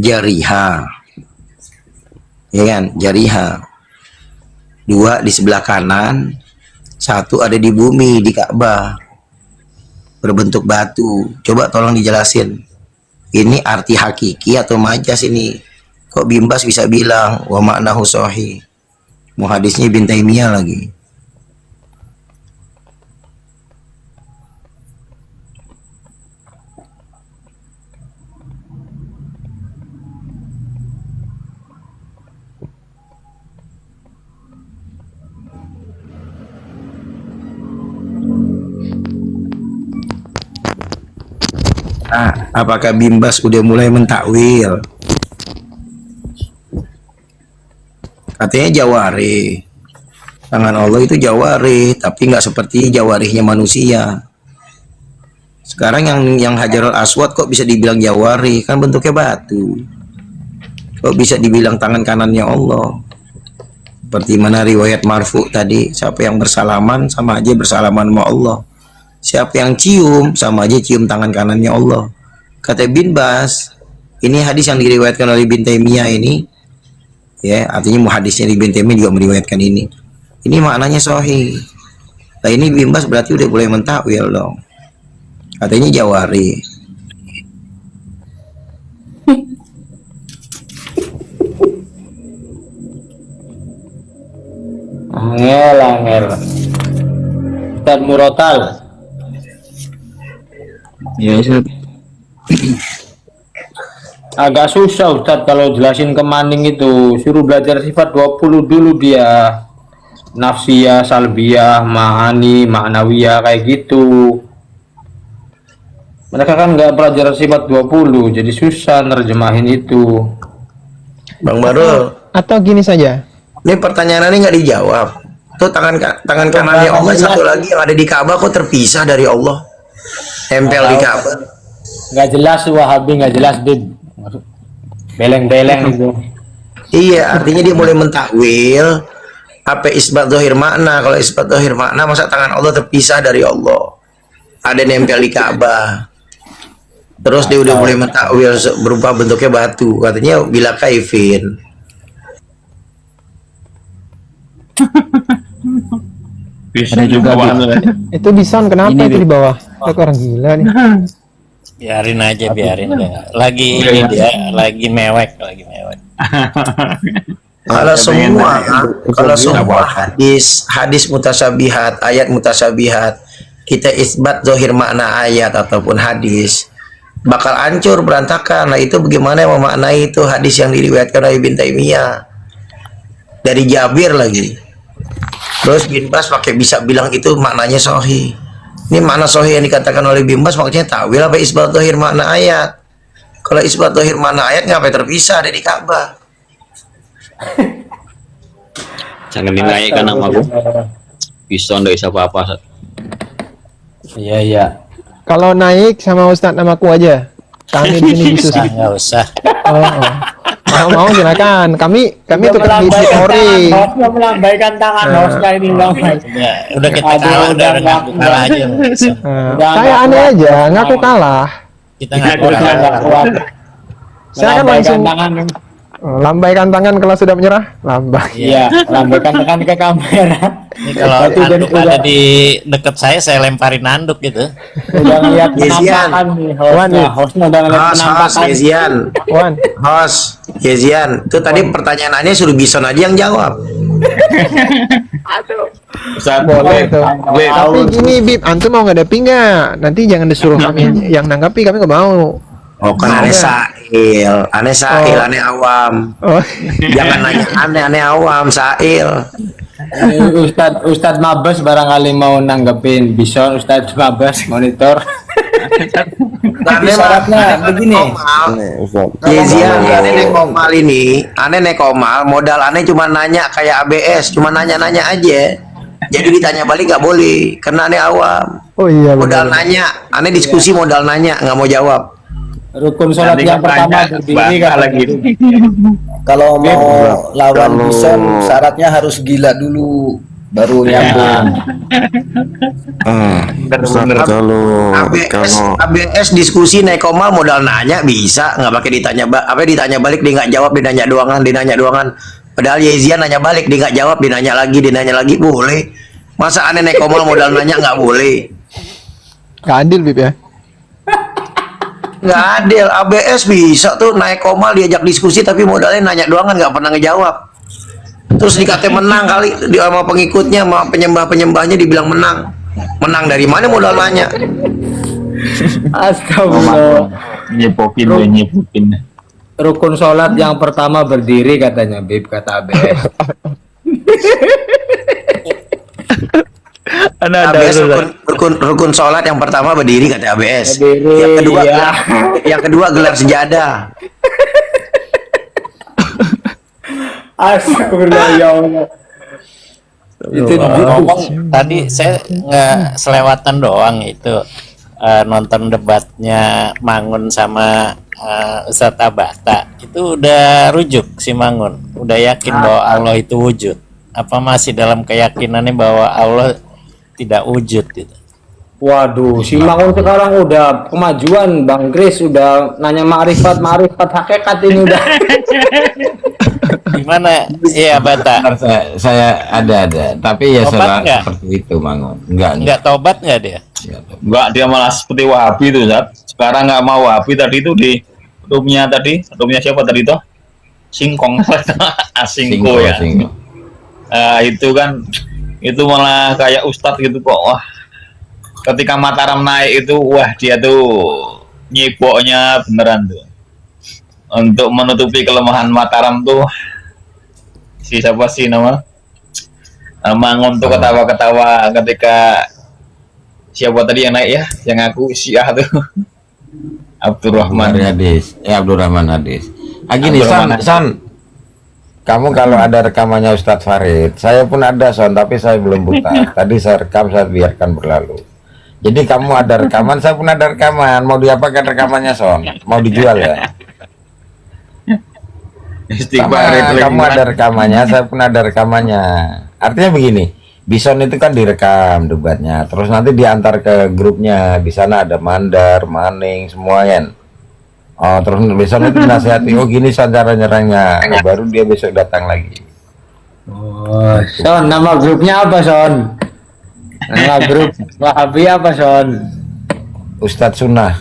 jariha. Ya kan, jariha. 2 di sebelah kanan, 1 ada di bumi, di Ka'bah, berbentuk batu. Coba tolong dijelasin, ini arti hakiki atau majas ini? Kok Bimbas bisa bilang wa ma'nahu sahih? Muhadisnya Ibn Taimiyah lagi. Apakah Bimbas udah mulai mentakwil? Katanya jawari. Tangan Allah itu jawari, tapi nggak seperti jawarihnya manusia. Sekarang yang Hajarul Aswad kok bisa dibilang jawari? Kan bentuknya batu. Kok bisa dibilang tangan kanannya Allah? Seperti mana riwayat marfu tadi, siapa yang bersalaman sama aja bersalaman sama Allah. Siapa yang cium sama aja cium tangan kanannya Allah. Kata Bin Bas, ini hadis yang diriwayatkan oleh Ibn Taimiyah ini, ya artinya muhadisnya Ibn Taimiyah juga meriwayatkan ini. Ini maknanya sahih. Nah ini Bin Bas berarti udah boleh mentakwil dong. Katanya jawari. Angel. Ustaz Murotal. Ya, Ustaz. Agak susah Ustaz kalau jelasin ke Maning itu. Suruh belajar sifat 20 dulu dia. Nafsiyah, salbiyah, ma'ani, ma'nawiyah kayak gitu. Mereka kan nggak belajar sifat 20, jadi susah nerjemahin itu. Bang Barul. Atau gini saja. Ini pertanyaan ini nggak dijawab. Tuh tangan kanannya Allah satu lagi yang ada di Ka'bah kok terpisah dari Allah, tempel di Ka'bah. Nggak jelas Wahabi, nggak jelas Bib. Beleng-beleng itu. Iya, artinya dia boleh mentakwil apa isbat zahir makna. Kalau isbat zahir makna, masa tangan Allah terpisah dari Allah, ada nempel di Ka'bah. Terus dia udah boleh mentakwil berupa bentuknya batu. Katanya bila kaifin. Ada juga Itu Bison kenapa itu di bawah? Itu orang gila nih. Biarin aja, biarin. Lagi ini dia, lagi mewek. Kalau semua hadis mutasabihat, ayat mutasabihat, kita isbat zahir makna ayat ataupun hadis, bakal hancur berantakan. Nah itu bagaimana memaknai itu hadis yang diriwayatkan oleh Ibn Taimiyah dari Jabir lagi. Terus Bin Bas pakai bisa bilang itu maknanya sahih. Ini makna sahih yang dikatakan oleh Bin Bas maksudnya takwil apa isbat zahir makna ayat? Kalau isbat zahir makna ayat ngapain terpisah ada di Ka'bah? Jangan dinaikkan nama aku. Bisa ndak bisa apa-apa. Iya. Kalau naik sama Ustadz namaku aja. Kami di sini bisa sih. Nggak usah. Mau silakan. Kami tukang di story. Mau melambaikan tangan hostnya ini bang. Udah kita kalah, udah ngaku kalah aja. Saya aneh aja, ngaku kalah. Kita ngaku kalah. Saya kan langsung lambaikan tangan kalau sudah menyerah. Iya, lambaikan tangan ke kamera. Ini kalau nanduk ada di dekat saya lemparin nanduk gitu. Udah ngeliat Yezian. penampakan nih hostnya udah ngeliat penampakan. Yezian. Yezian. Itu tadi pertanyaannya suruh Bison aja yang jawab. Boleh tuh. Tapi gini Bib, antum mau ngadepin nggak? Nanti jangan disuruh kami yang nanggapi, kami nggak mau. Oh kan aneh sa'il, aneh awam. Jangan nanya aneh awam, sa'il. Ustadz Mabes barangkali mau nanggepin. Bison Ustadz Mabes monitor. Tapi syaratnya begini. Yezian, aneh nekomal ini, aneh nekomal, modal aneh cuma nanya kayak ABS, cuma nanya-nanya aja. Jadi ditanya balik nggak boleh, karena aneh awam. Oh iya. Modal nanya, aneh diskusi modal nanya, nggak mau jawab. Rukun sholat yang pertama berdiri kan lagi. Kalau mau lawan Bison syaratnya harus gila dulu baru nyambung. Kalau ABS diskusi nekomal modal nanya bisa nggak pakai ditanya ditanya balik dia nggak jawab, dia nanya doangan. Padahal Yezian nanya balik dia nggak jawab, dia nanya lagi boleh. Masa aneh nekomal modal nanya nggak boleh? Nggak adil Bib ya. Nggak adil. ABS bisa tuh naik komal diajak diskusi tapi modalnya nanya doang kan nggak pernah ngejawab. Terus dikata menang kali sama pengikutnya, sama penyembahnya dibilang menang dari mana modal nanya? Astagfirullah. Nyepokin. Rukun sholat yang pertama berdiri katanya Bib, kata ABS. ABS rukun sholat yang pertama berdiri kata ABS. Berdiri, Yang kedua gelar sejadah. Astagfirullah ya Allah. Itu Ngomong tadi saya nggak selewatan doang itu nonton debatnya Mangun sama Ustadz Abata. Itu udah rujuk si Mangun, udah yakin bahwa Allah itu wujud. Apa masih dalam keyakinannya bahwa Allah tidak wujud gitu? Waduh, si Mangun sekarang udah kemajuan, Bang Kris udah nanya ma'rifat hakikat ini udah. Gimana? Iya, Bata. Saya ada, tapi ya Tobat salah nggak? seperti itu, Mangun. Enggak. Nggak tobat nggak dia? Enggak, dia malah seperti Wahabi itu, Zat. Sekarang nggak mau Wahabi tadi itu di roomnya siapa tadi itu? Singkong. Asingko ya. Singko. Itu kan itu malah kayak Ustadz gitu kok. Wah, ketika Mataram naik itu, wah dia tuh nyiboknya beneran tuh. Untuk menutupi kelemahan Mataram tuh si siapa sih nama Mangun tuh ketawa-ketawa ketika siapa tadi yang naik ya, yang aku Syiah tuh Abdurrahman Hadis. Abdurrahman Hadis. Gini, Son. Kamu kalau ada rekamannya Ustadz Farid, saya pun ada, Son, tapi saya belum buta. Tadi saya rekam, saya biarkan berlalu. Jadi kamu ada rekaman, saya pun ada rekaman. Mau diapakan rekamannya, Son? Mau dijual ya? Kamu ada rekamannya, saya pun ada rekamannya. Artinya begini, Bison itu kan direkam debatnya, terus nanti diantar ke grupnya. Di sana ada Mandar, Maning, semua kan. Oh, terus Bison itu nasihati, oh gini Son cara nyerangnya. Baru dia besok datang lagi. Oh, Son, nama grupnya apa, Son? Nama grup Wahabi apa, Son? Ustadz Sunnah.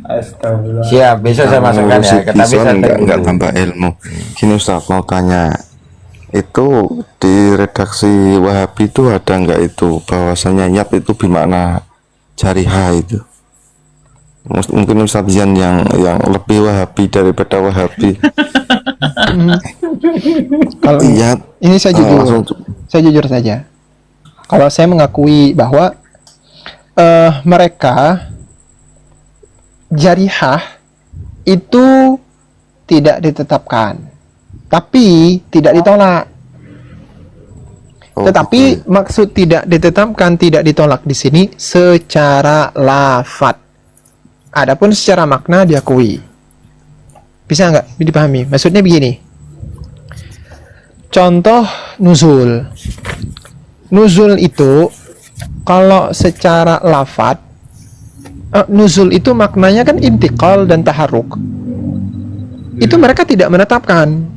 Astagfirullah. Siap, besok saya masukkan ya. Tapi saya nggak tambah ilmu. Gini Ustaz, mau tanya, itu di redaksi Wahabi itu ada nggak itu bahwasanya nyat itu bermakna jariha itu? Mungkin Ustaz Zian yang lebih Wahabi daripada Wahabi. Kalau ini saya jujur saja. Kalau saya mengakui bahwa mereka jarihah itu tidak ditetapkan, tapi tidak ditolak. Tetapi maksud tidak ditetapkan, tidak ditolak di sini secara lafadz. Adapun secara makna diakui. Bisa nggak dipahami? Maksudnya begini. Contoh nuzul. Nuzul itu kalau secara lafadz, nuzul itu maknanya kan intiqal dan taharuk. Itu mereka tidak menetapkan,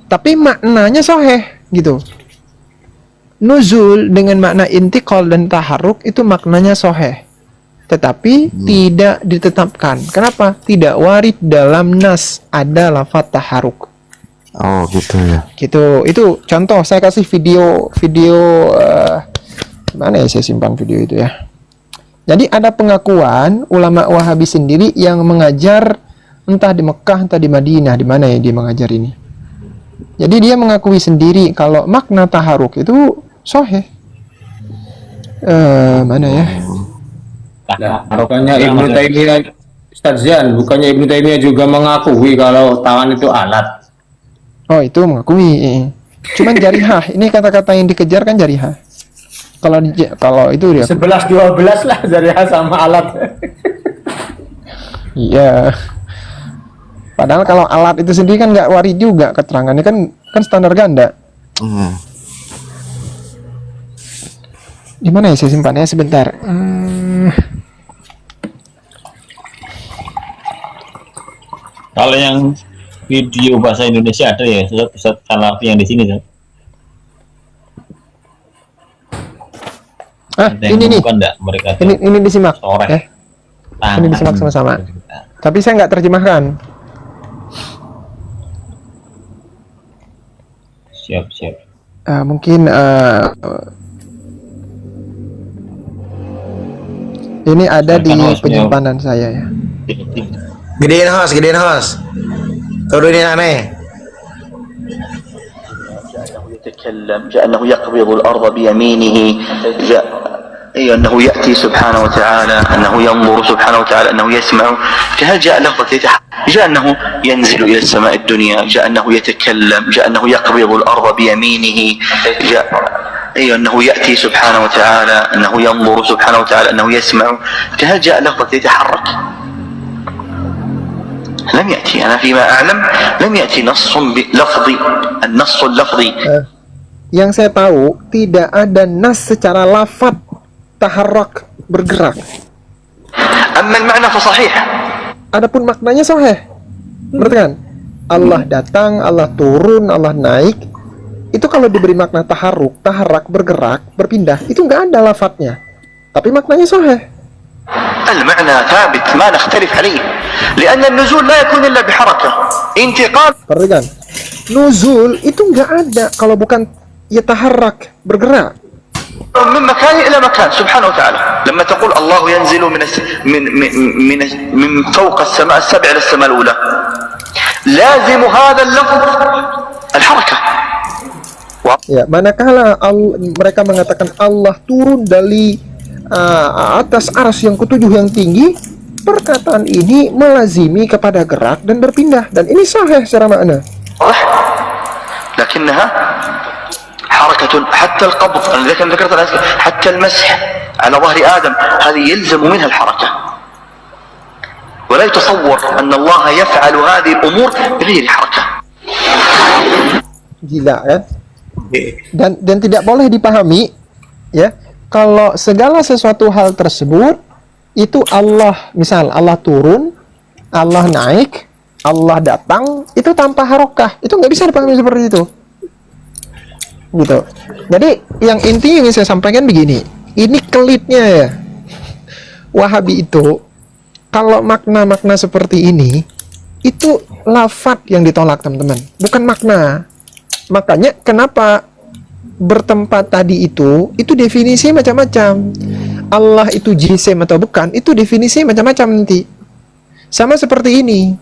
tapi maknanya sahih gitu. Nuzul dengan makna intiqal dan taharuk itu maknanya sahih, tetapi tidak ditetapkan. Kenapa? Tidak warid dalam nas ada lafaz taharuk. Oh gitu ya. Gitu. Itu contoh. Saya kasih video mana ya, saya simpan video itu ya. Jadi ada pengakuan ulama Wahabi sendiri yang mengajar entah di Mekah, entah di Madinah, di mana ya dia mengajar ini. Jadi dia mengakui sendiri kalau makna taharuk itu sahih. Mana ya? Bukannya Ibnu Taimiyah, Ustaz Zian, bukannya Ibnu Taimiyah juga mengakui kalau tangan itu alat? Oh, itu mengakui. Cuman jarihah, ini kata-kata yang dikejar kan jarihah. Kalau itu dia 11-12 lah dari sama alat. Iya. Padahal kalau alat itu sendiri kan nggak warid juga keterangannya, kan standar ganda. Di mana ya saya simpannya sebentar. Kalau yang video bahasa Indonesia ada ya, Ustaz Salafi yang di sini, Ustaz. Ini nih. Mereka ini disimak. Ya. Ini disimak sama-sama. Tapi saya nggak terjemahkan. Siap. Mungkin ini ada di penyimpanan saya ya. Gedein host. Turunin aneh. يتكلم، جاء أنه يقبض الأرض بيمينه، جاء أنه يأتي سبحانه وتعالى، أنه ينظر سبحانه وتعالى، أنه يسمع. هل جاء لفظة جاء أنه ينزل إلى السماء الدنيا، جاء أنه يتكلم، جاء أنه يقبض الأرض بيمينه، جاء أنه يأتي سبحانه وتعالى، أنه ينظر سبحانه وتعالى، أنه يسمع. هل جاء لفظة يتحرك؟ لم يأتي. أنا فيما أعلم لم يأتي نص لفظي، النص اللفظي. Yang saya tahu tidak ada nas secara lafaz taharrak, bergerak. أما المعنى فصحيح. Adapun maknanya sahih. Berarti kan Allah datang, Allah turun, Allah naik. Itu kalau diberi makna taharruk, taharrak, bergerak, berpindah, itu nggak ada lafadznya. Tapi maknanya sahih. المعنى ثابت ما نختلف عليه، لأن النزول لا يكون إلا بحركة انتقال. Perhatikan, nuzul itu nggak ada kalau bukan yataharrak, bergerak. من مكان إلى مكان سبحانه وتعالى. لما تقول الله ينزل من فوق السماء السبع إلى السماء الأولى، لازم هذا اللفظ الحركة. Ya, manakala mereka mengatakan Allah turun dari atas arsy yang ketujuh yang tinggi, perkataan ini melazimi kepada gerak dan berpindah, dan ini sahih secara makna. لكنها حركة. حتى القبض أنا ذكرت حتى المسح على ظهر آدم هذه يلزم منها الحركة، ولا يتصور أن الله يفعل هذه الأمور بغير حركة. Gila kan? Dan tidak boleh dipahami ya kalau segala sesuatu hal tersebut itu Allah, misal Allah turun, Allah naik, Allah datang, itu tanpa harokah, itu nggak bisa dipahami seperti itu gitu. Jadi yang intinya yang saya sampaikan begini, ini kelitnya ya, Wahabi itu kalau makna-makna seperti ini itu lafaz yang ditolak teman-teman, bukan makna. Makanya kenapa bertempat tadi itu definisi macam-macam. Allah itu jisim atau bukan, itu definisi macam-macam nanti. Sama seperti ini,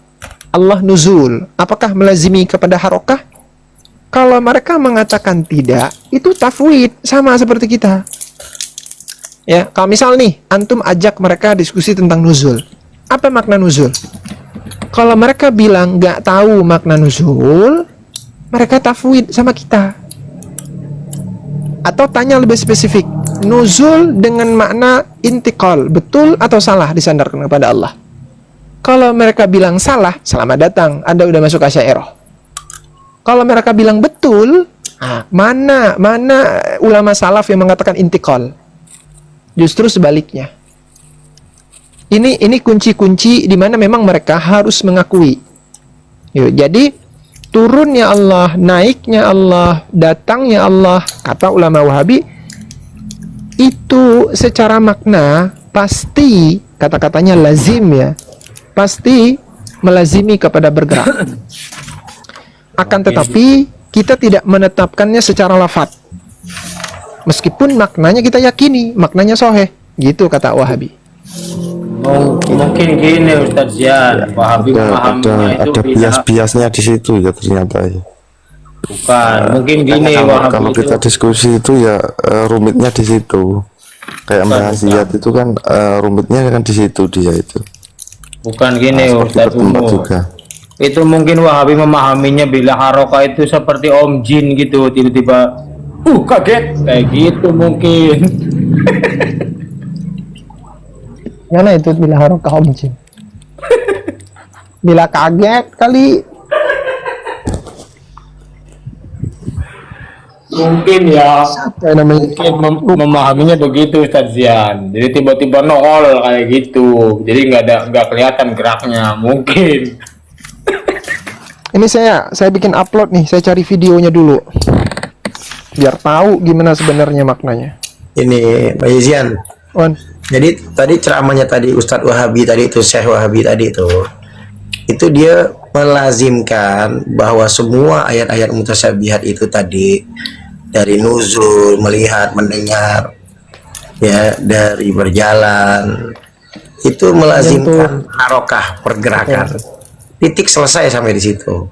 Allah nuzul, apakah melazimi kepada harokah? Kalau mereka mengatakan tidak, itu tafwid, sama seperti kita. Ya, kalau misal nih, antum ajak mereka diskusi tentang nuzul. Apa makna nuzul? Kalau mereka bilang nggak tahu makna nuzul, mereka tafwid sama kita. Atau tanya lebih spesifik, nuzul dengan makna intikal, betul atau salah disandarkan kepada Allah? Kalau mereka bilang salah, selamat datang, Anda udah masuk Asy'ariyah. Kalau mereka bilang betul, mana ulama salaf yang mengatakan intikal? Justru sebaliknya. Ini kunci-kunci di mana memang mereka harus mengakui. Jadi turunnya Allah, naiknya Allah, datangnya Allah, kata ulama Wahabi, itu secara makna pasti, kata-katanya lazim ya, pasti melazimi kepada bergerak. Akan tetapi kita tidak menetapkannya secara lafaz, meskipun maknanya kita yakini, maknanya sahih, gitu kata Wahabi. Mungkin gini Ustadz Zian, Wahabi memahaminya itu ada bias-biasnya di situ ya ternyata ya. Bukan, mungkin gini Wahabi kalau kita diskusi itu ya rumitnya di situ. Kayak Mbak itu kan rumitnya kan di situ dia itu. Bukan gini Ustadz juga. Itu mungkin Wahabi memahaminya bila harokah itu seperti Om Jin gitu, tiba-tiba kaget kayak gitu mungkin. Mana itu bila harokah Om Jin? Bila kaget kali. Mungkin ya, mungkin memahaminya begitu Ustadz Zian. Jadi tiba-tiba nongol kayak gitu, jadi nggak kelihatan geraknya mungkin. Ini saya bikin upload nih, saya cari videonya dulu biar tahu gimana sebenarnya maknanya. Ini Pak Yazian. Jadi tadi ceramahnya tadi Ustadz Wahabi tadi itu, Syekh Wahabi tadi itu dia melazimkan bahwa semua ayat-ayat mutasyabihat itu tadi, dari nuzul, melihat, mendengar, ya, dari berjalan, itu melazimkan harokah, pergerakan. Titik, selesai sampai di situ.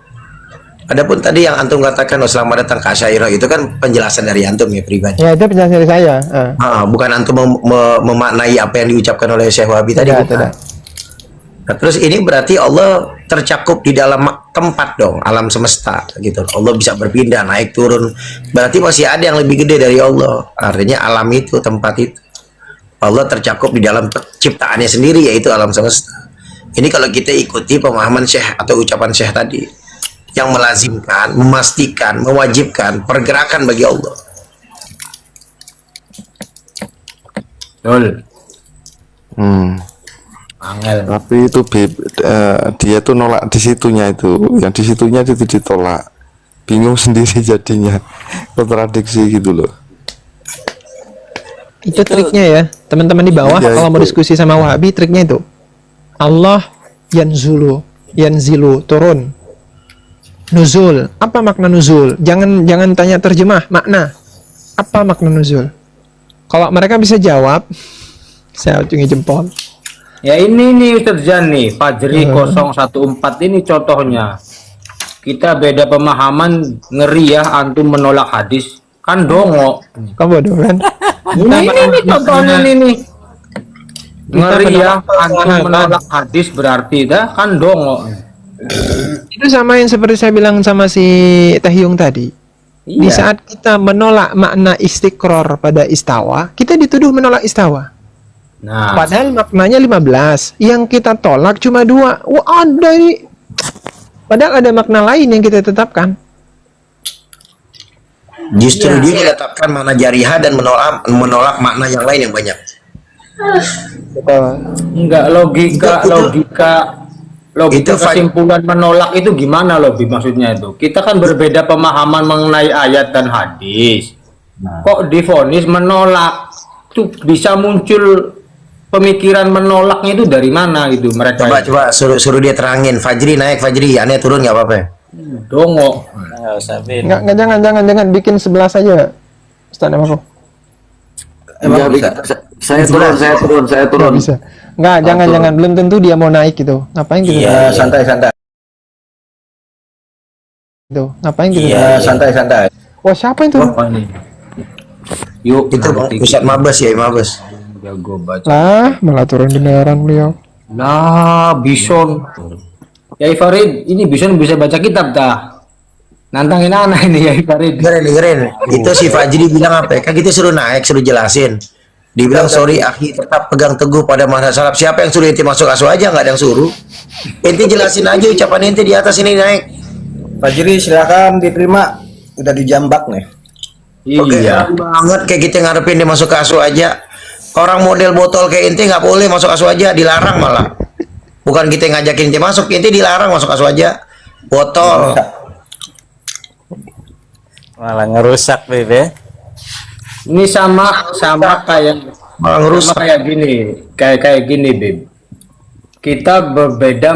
Adapun tadi yang antum katakan, oh, selamat datang ke Asy'ariyah, itu kan penjelasan dari antum ya pribadi. Ya, itu penjelasan dari saya. Bukan antum memaknai apa yang diucapkan oleh Syekh Wahabi tadi. Bukan. Nah, terus ini berarti Allah tercakup di dalam tempat dong, alam semesta gitu. Allah bisa berpindah, naik turun. Berarti masih ada yang lebih gede dari Allah. Artinya alam itu, tempat itu. Allah tercakup di dalam ciptaannya sendiri, yaitu alam semesta. Ini kalau kita ikuti pemahaman Syekh atau ucapan Syekh tadi, yang melazimkan, memastikan, mewajibkan pergerakan bagi Allah. Betul. Angel. Tapi itu dia tuh nolak di situnya itu, yang di situnya itu ditolak. Bingung sendiri jadinya, kontradiksi gitu loh. Itu triknya ya, teman-teman di bawah Iya, kalau mau itu. diskusi sama Wahabi, triknya itu. Allah yanzilu, turun. Nuzul, apa makna nuzul? Jangan tanya terjemah, makna. Apa makna nuzul? Kalau mereka bisa jawab, saya acungi jempol. Ya ini nih Ustadz Jan nih, Fajri 014 ini contohnya. Kita beda pemahaman, ngeri ya antum menolak hadis. Kan dongo. Kamu bodoh kan? Ini contohnya nih. Ngeri ya antum menolak hadis berarti dah kan dongo. Itu sama yang seperti saya bilang sama si Tahyung tadi. Di Iya. saat kita menolak makna istiqror pada istawa, kita dituduh menolak istawa. Nah, Padahal maknanya 15. Yang kita tolak cuma 2. Wah, ada ini. Padahal ada makna lain yang kita tetapkan. Justru dia menetapkan makna jariha dan menolak makna yang lain yang banyak. enggak logika kesimpulan menolak itu gimana loh, maksudnya itu? Kita kan berbeda pemahaman mengenai ayat dan hadis. Kok divonis menolak? Tuh bisa muncul pemikiran menolaknya itu dari mana gitu mereka? Coba suruh dia terangin. Fajri naik, Fajri, aneh turun nggak apa-apa. Dongo. Nggak usah, Bin. Enggak, jangan bikin 11 aja. Ustaz apa kok? Saya turun. Nggak bisa. Enggak, jangan belum tentu dia mau naik gitu. Ngapain gitu? Iya, santai. Gitu. Ngapain gitu? Iya, santai. Wah, siapa itu? Yuk, Itu Ustadz Mabes ya, Mabes. jago baca. Lah, malah turun beneran beliau. Nah, Bison. Ya Farid, ini Bison bisa baca kitab dah. Nantangin anak ini ya Farid. Dengerin. Itu si Fajri bilang apa? Kan kita suruh naik, suruh jelasin. Dibilang sorry akhi, tetap pegang teguh pada mazhab salaf. Siapa yang suruh inti masuk asu aja, nggak ada yang suruh. Inti jelasin aja ucapan inti di atas ini naik. Fajri silakan diterima, udah dijambak nih. Iya. Banget kayak kita ngarepin dia masuk ke asu aja. Orang model botol kayak inti nggak boleh masuk asu aja, dilarang malah. Bukan kita ngajakin inti masuk, inti dilarang masuk asu aja. Botol. Malah ngerusak, Bebe. Ini sama kayak Malah ngerusak. kayak gini, Bib. Kita berbeda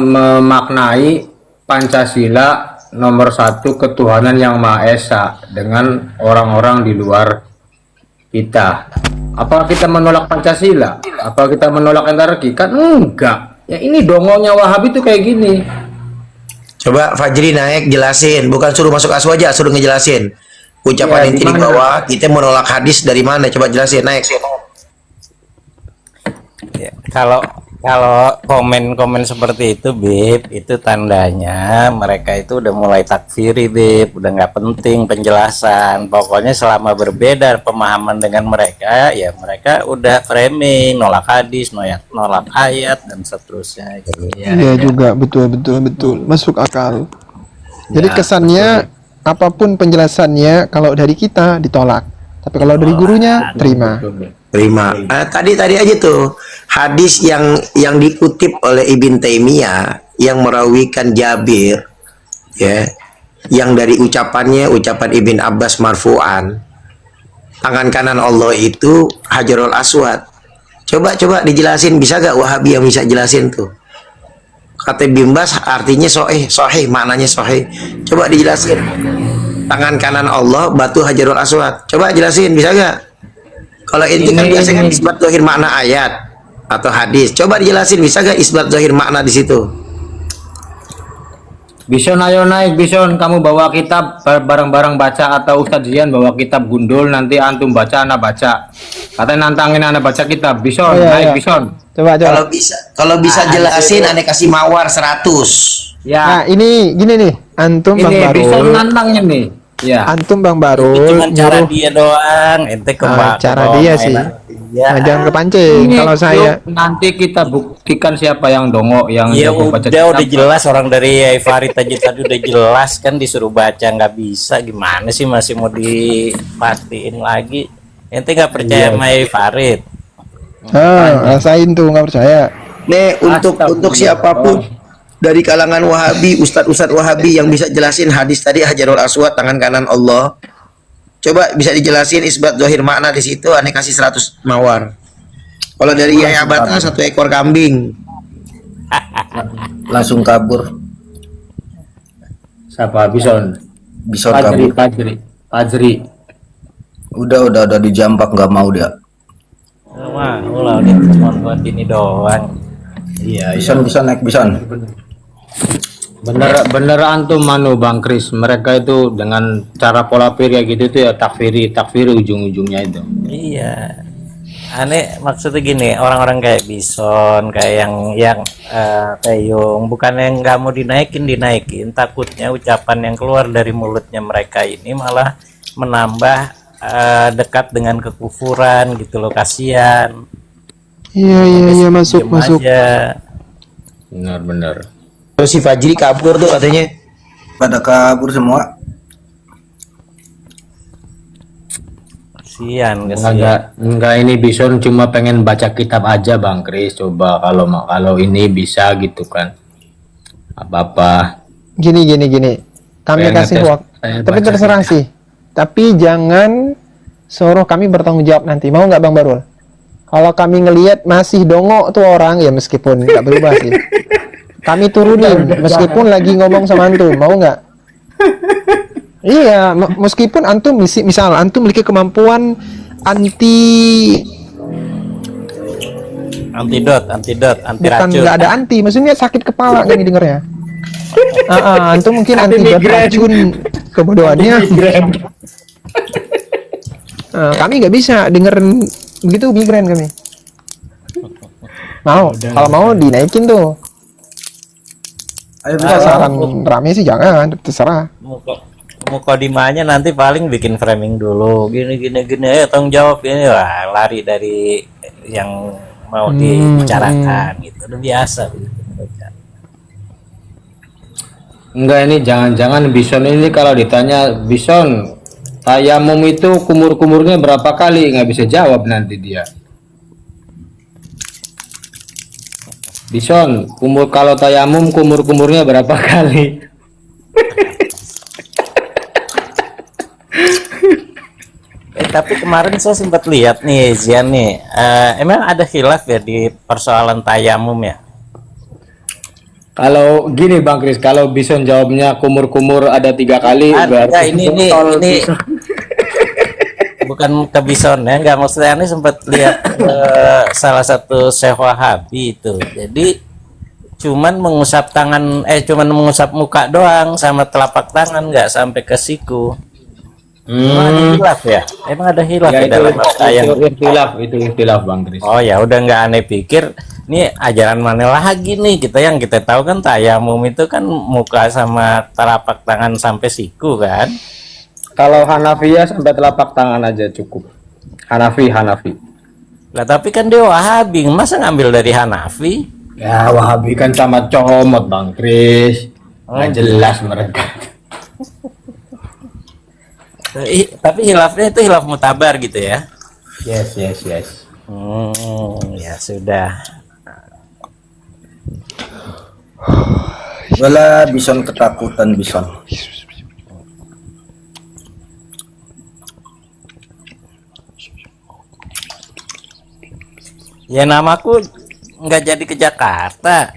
memaknai Pancasila nomor 1 ketuhanan yang Maha Esa dengan orang-orang di luar kita. Apa kita menolak Pancasila? Apa kita menolak anarki? Kan enggak. Ya ini dongonya Wahabi itu kayak gini. Coba Fajri naik jelasin, bukan suruh masuk asu aja, suruh ngejelasin. Ucapan Iya, inti di gimana? bawah, kita menolak hadis dari mana? Coba jelasin, naik. Ya, kalau komen-komen seperti itu, Bib, itu tandanya mereka itu udah mulai takfiri, Bib, udah nggak penting penjelasan. Pokoknya selama berbeda pemahaman dengan mereka, ya mereka udah framing, nolak hadis, nolak ayat dan seterusnya. Gitu. Ya, Iya juga, betul, masuk akal. Jadi kesannya apapun penjelasannya kalau dari kita ditolak, tapi kalau dari gurunya terima. Tadi aja tuh hadis yang dikutip oleh Ibn Taimiyah yang merawikan Jabir, ya, yang dari ucapan Ibn Abbas marfu'an, tangan kanan Allah itu Hajarul Aswad. Coba dijelasin, bisa gak Wahabi yang bisa jelasin tuh? Kata Bimbas artinya sahih, maknanya sahih. Coba dijelasin. Tangan kanan Allah batu Hajarul Aswad. Coba jelasin, bisa gak? Kalau inti kan biasanya isbat zahir makna ayat atau hadis. Coba dijelasin, bisa gak isbat zahir makna di situ? Bison ayo naik Bison, kamu bawa kitab bareng-bareng baca, atau Ustadz Zian bawa kitab gundul, nanti antum baca anak baca. Katanya nantangin anak baca kitab. Bison naik Bison. Coba. Kalau bisa jelasin aneh kasih mawar 100. Ya. Nah, ini gini nih, antum Bang Ini Bison Barul. nantangnya nih. Ya. Antum Bang Barul Cuma cara nyuruh dia doang, ente cara dia sih. Nah, jangan kepancing. Ini Kalau saya yuk, nanti kita buktikan siapa yang dongo, yang ya jago baca udah kitab. jelas orang dari Yai Farid aja tadi udah jelas kan, disuruh baca nggak bisa, gimana sih masih mau dipastiin lagi? Ente nggak percaya sama Yai Farid? rasain tuh nggak percaya. Nih untuk siapapun dari kalangan Wahabi, Ustadz Wahabi yang bisa jelasin hadis tadi Hajarul Aswad tangan kanan Allah. Coba bisa dijelasin isbat zahir makna di situ, aneh kasih 100 mawar. Kalau dari Yai Abata 1 ekor kambing. Langsung kabur. Siapa? Bison. Bison Fajri, kabur. Fajri. Udah dijambak nggak mau dia. Wah, ulah dia cuma buat ini doang. Iya, Bison naik Bison. Bener antum manu Bang Kris, mereka itu dengan cara pola pikir kayak gitu tuh ya takfiri ujung-ujungnya itu. Iya. Aneh maksudnya gini, orang-orang kayak Bison, kayak yang Teyung, bukan yang nggak mau dinaikin, takutnya ucapan yang keluar dari mulutnya mereka ini malah menambah dekat dengan kekufuran gitu loh, kasihan. Iya masuk. Aja. Benar. Terus si Fajri kabur tuh katanya. Pada kabur semua. Kasihan. Enggak, ini Bison cuma pengen baca kitab aja Bang Kris. Coba kalau ini bisa gitu kan. Apa-apa. Gini. Kami Pengen kasih ngetes, waktu. pengen Tapi baca terserah kitab. sih. Tapi jangan suruh kami bertanggung jawab nanti. Mau nggak Bang Barul? Kalau kami ngelihat masih dongo tuh orang, ya meskipun nggak berubah sih, kami turunin meskipun lagi ngomong sama antum. Mau nggak? Iya, meskipun antum misal antum memiliki kemampuan Antidot, anti bukan racun. nggak ada anti, maksudnya sakit kepala kan dengernya. Antum mungkin antidot racun kebodohannya. Kami nggak bisa dengerin begitu, migren kami. Kalau mau dinaikin tuh. Ayo Saran rame sih jangan, terserah. Mukodimanya nanti paling bikin framing dulu, gini, tanggung jawab ini, wah, lari dari yang mau dibicarakan gitu, udah biasa. Enggak, ini jangan-jangan Bison ini kalau ditanya Bison tayamum itu kumur-kumurnya berapa kali, nggak bisa jawab nanti dia. Bison, kalau tayamum kumur-kumurnya berapa kali? Tapi kemarin saya sempat lihat nih Zian nih, emang ada khilaf ya di persoalan tayamum ya? Kalau gini Bang Kris, kalau Bison jawabnya kumur-kumur ada 3 kali, Ada, ini bukan ke Bison ya, nggak, maksudnya ini sempat lihat salah satu Syekh Wahabi itu, jadi cuman mengusap mengusap muka doang sama telapak tangan, nggak sampai ke siku. Emang ada hilaf ya? Emang ada hilaf ya, dalam itu ikhtilaf Bang Kris. Oh ya udah, nggak aneh pikir ini ajaran mana lagi nih, yang kita tahu kan tayamum itu kan muka sama telapak tangan sampai siku kan. Kalau Hanafi ya sampai telapak tangan aja cukup. Hanafi. Lah tapi kan dia Wahabi, masa ngambil dari Hanafi? Ya Wahabi kan sama comot Bang Kris. Nggak jelas mereka. Tapi hilafnya itu hilaf mutabar gitu ya? Yes. Ya sudah. Wala Bison ketakutan Bison. Ya namaku nggak jadi ke Jakarta.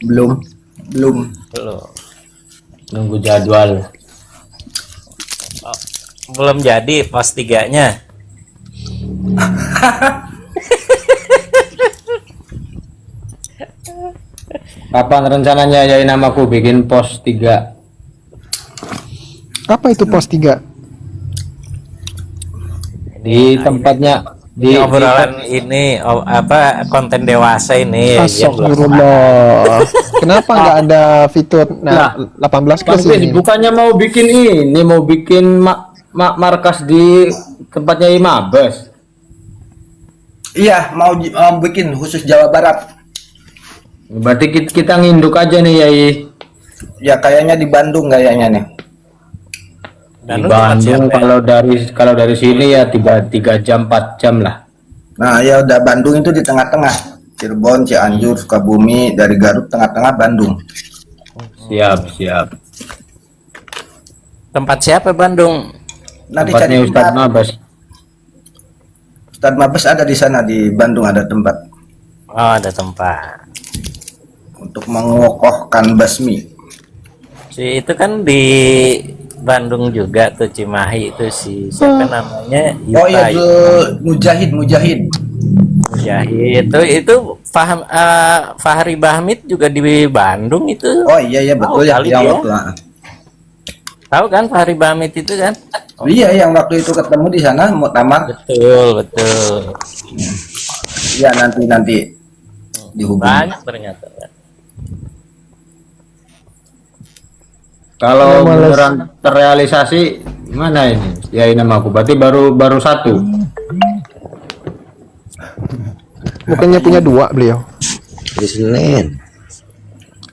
Belum. Nunggu jadwal. Belum jadi pos 3-nya. Kapan rencananya Yai Namaku bikin pos 3? Apa itu pos 3? Di tempatnya di obrolan ini apa konten dewasa ini ya, Astagfirullah. Kenapa nggak ada fitur 18 Bang plus Chris, ini? bukannya mau bikin ini, mau bikin markas di tempatnya Mabes. Iya, mau bikin khusus Jawa Barat. Berarti kita nginduk aja nih Yai. Ya kayaknya di Bandung kayaknya nih. Di Bandung kalau dari sini ya 3 jam 4 jam lah. Nah, ya udah Bandung itu di tengah-tengah. Cirebon, Cianjur, Sukabumi, dari Garut tengah-tengah Bandung. Siap. tempat siapa Bandung? Nanti Tempatnya cari Ustadz tempat. Mabes. Ustadz Mabes ada di sana, di Bandung ada tempat Oh, ada tempat. untuk mengokohkan basmi. Si itu kan di Bandung juga tuh Cimahi itu si siapa namanya? Oh iya, Yuta. Mujahid. Mujahid itu Fahri Bahmid juga di Bandung itu. Oh iya betul ya, kali yang dia. waktu. Tahu kan Fahri Bahmid itu kan? Iya, yang waktu itu ketemu di sana muktamar. Betul. Iya, nanti dihubungi. Banyak ternyata. Kalau beneran terrealisasi gimana ini? Yai Namaku berarti baru 1. Bukannya punya 2 beliau? Di Senin.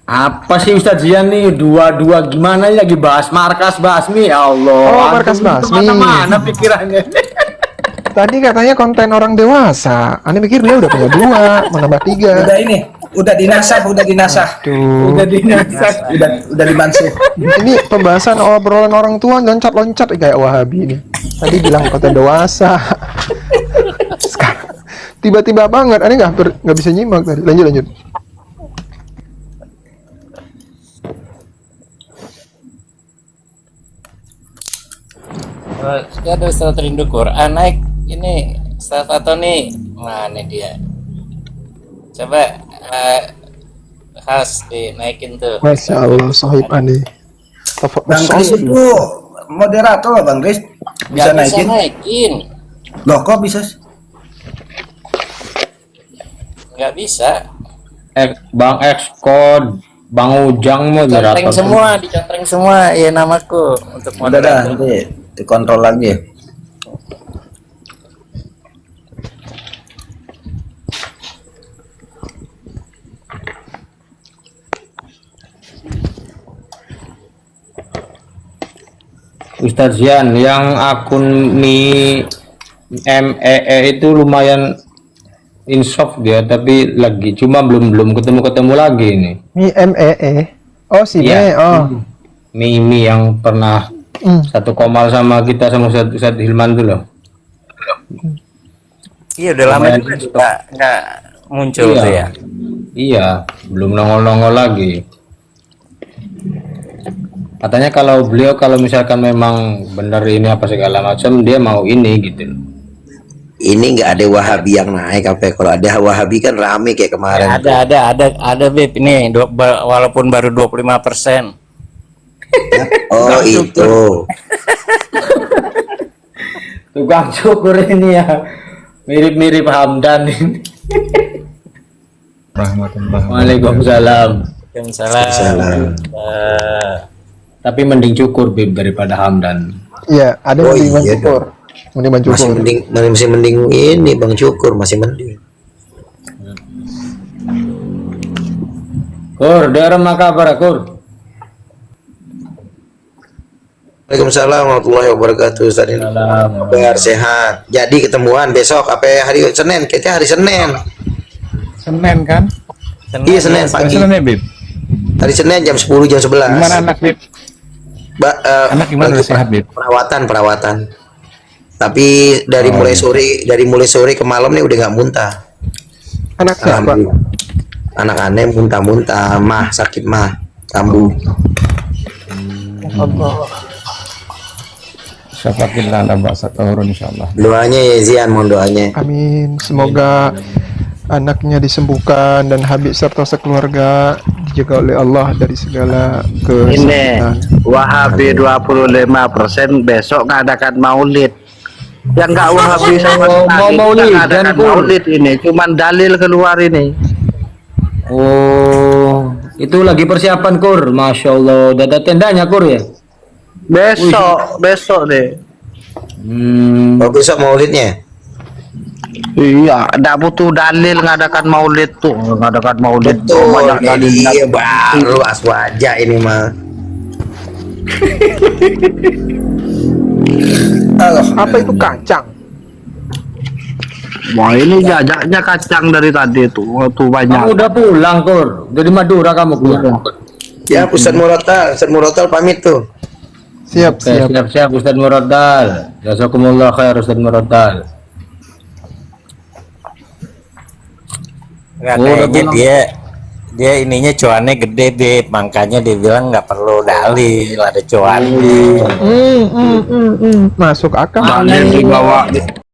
Apa sih Ustadz Zian nih dua gimana lagi bahas markas basmi ya Allah. Oh, markas basmi. Mana pikirannya? Tadi katanya konten orang dewasa. Ane pikir beliau udah punya 2, mau nambah 3. Udah ini, udah dinasah. Tuh. Udah dimansuh. Ini pembahasan obrolan orang tua loncat-loncat kayak Wahabi ini. Tadi bilang konten dewasa. Sekarang tiba-tiba banget. Ane nggak bisa nyimak tadi. Lanjut. Ada Ustaz Rindu Quran naik ini Ustaz Fato nih, mana dia? Coba khas dinaikin tuh. Masya Allah, sahib Ane. Bang Kris itu moderator loh, Bang Kris. Bisa Nggak naikin. naikin. Loh, kok bisa? Nggak bisa. Bang Xcode, Bang Ujang moderator. Dicontreng semua ya namaku untuk Udah dah, moderator. nanti dikontrol lagi. Ustadz Zian, yang akun MEE itu lumayan insaf dia, tapi lagi cuma belum ketemu lagi ini. Mi MEE. Oh si Iya. Me. Oh. Mimi yang pernah satu komal sama kita sama Ustadz Hilman dulu loh. Iya udah lama juga nggak muncul Iya. tuh ya. Iya, belum nongol-nongol lagi. Katanya kalau misalkan memang benar ini apa segala macam, dia mau ini gitu. Ini nggak ada Wahabi yang naik apa ya? Kalau ada Wahabi kan rame kayak kemarin. Ada Beb ini walaupun baru 25%. Oh itu. Tukang cukur ini ya. Mirip-mirip Hamdan ini. Waalaikumsalam. Waalaikumsalam. Tapi mending cukur Bib daripada Hamdan. Iya, ada Oh, yang iya cukur. Mending Masih cukur. mending ini Bang Cukur masih mending. Kur, daerah makabar Kur. Waalaikumsalam warahmatullahi wabarakatuh. Ustaz ini kabar sehat. Jadi ketemuan besok apa hari Senin? Kayaknya hari Senin. Senin kan? Iya Senin pagi. Senin ya, Bib? Hari Senin jam 10 jam 11. Gimana anak, Bib? Anak gimana, udah sehat, Bib? Perawatan. Tapi dari mulai sore ke malam nih udah nggak muntah. Anak siapa? Alhamdulillah. Anak aneh muntah-muntah, sakit kambuh. Syafaqillah ala ba'sa tahurun insyaallah. Doanya ya Zian, mohon doanya. Amin. Semoga anaknya disembuhkan dan Habib serta sekeluarga dijaga oleh Allah dari segala Ini kesakitan. Wahabi 25% besok ngadakan maulid. Yang nggak Wahabi sama mau sekali maulid, nggak ngadakan dan Kur. maulid ini, cuman dalil keluar ini. Oh, itu lagi persiapan Kur. Masya Allah, udah ada tendanya Kur ya? Besok deh. Oh, besok maulidnya. Iya, nggak butuh dalil ngadakan maulid tuh, ngadakan maulid tuh Tuh, banyak dalil. iya baru aswaja ini mah. Apa itu kacang? Wah, ini jajaknya kacang dari tadi tuh, tuh banyak. Kamu udah pulang Kur, dari Madura kamu Kur. Ya, Ustaz Murotal pamit tuh. Siap, Oke, siap. siap Ustaz Muradal. Jazakumullah khair Ustaz Muradal. Kayaknya dia ininya cuannya gede deh, makanya dia bilang nggak perlu dalil, ada cuannya. Masuk akal. Dalil dibawa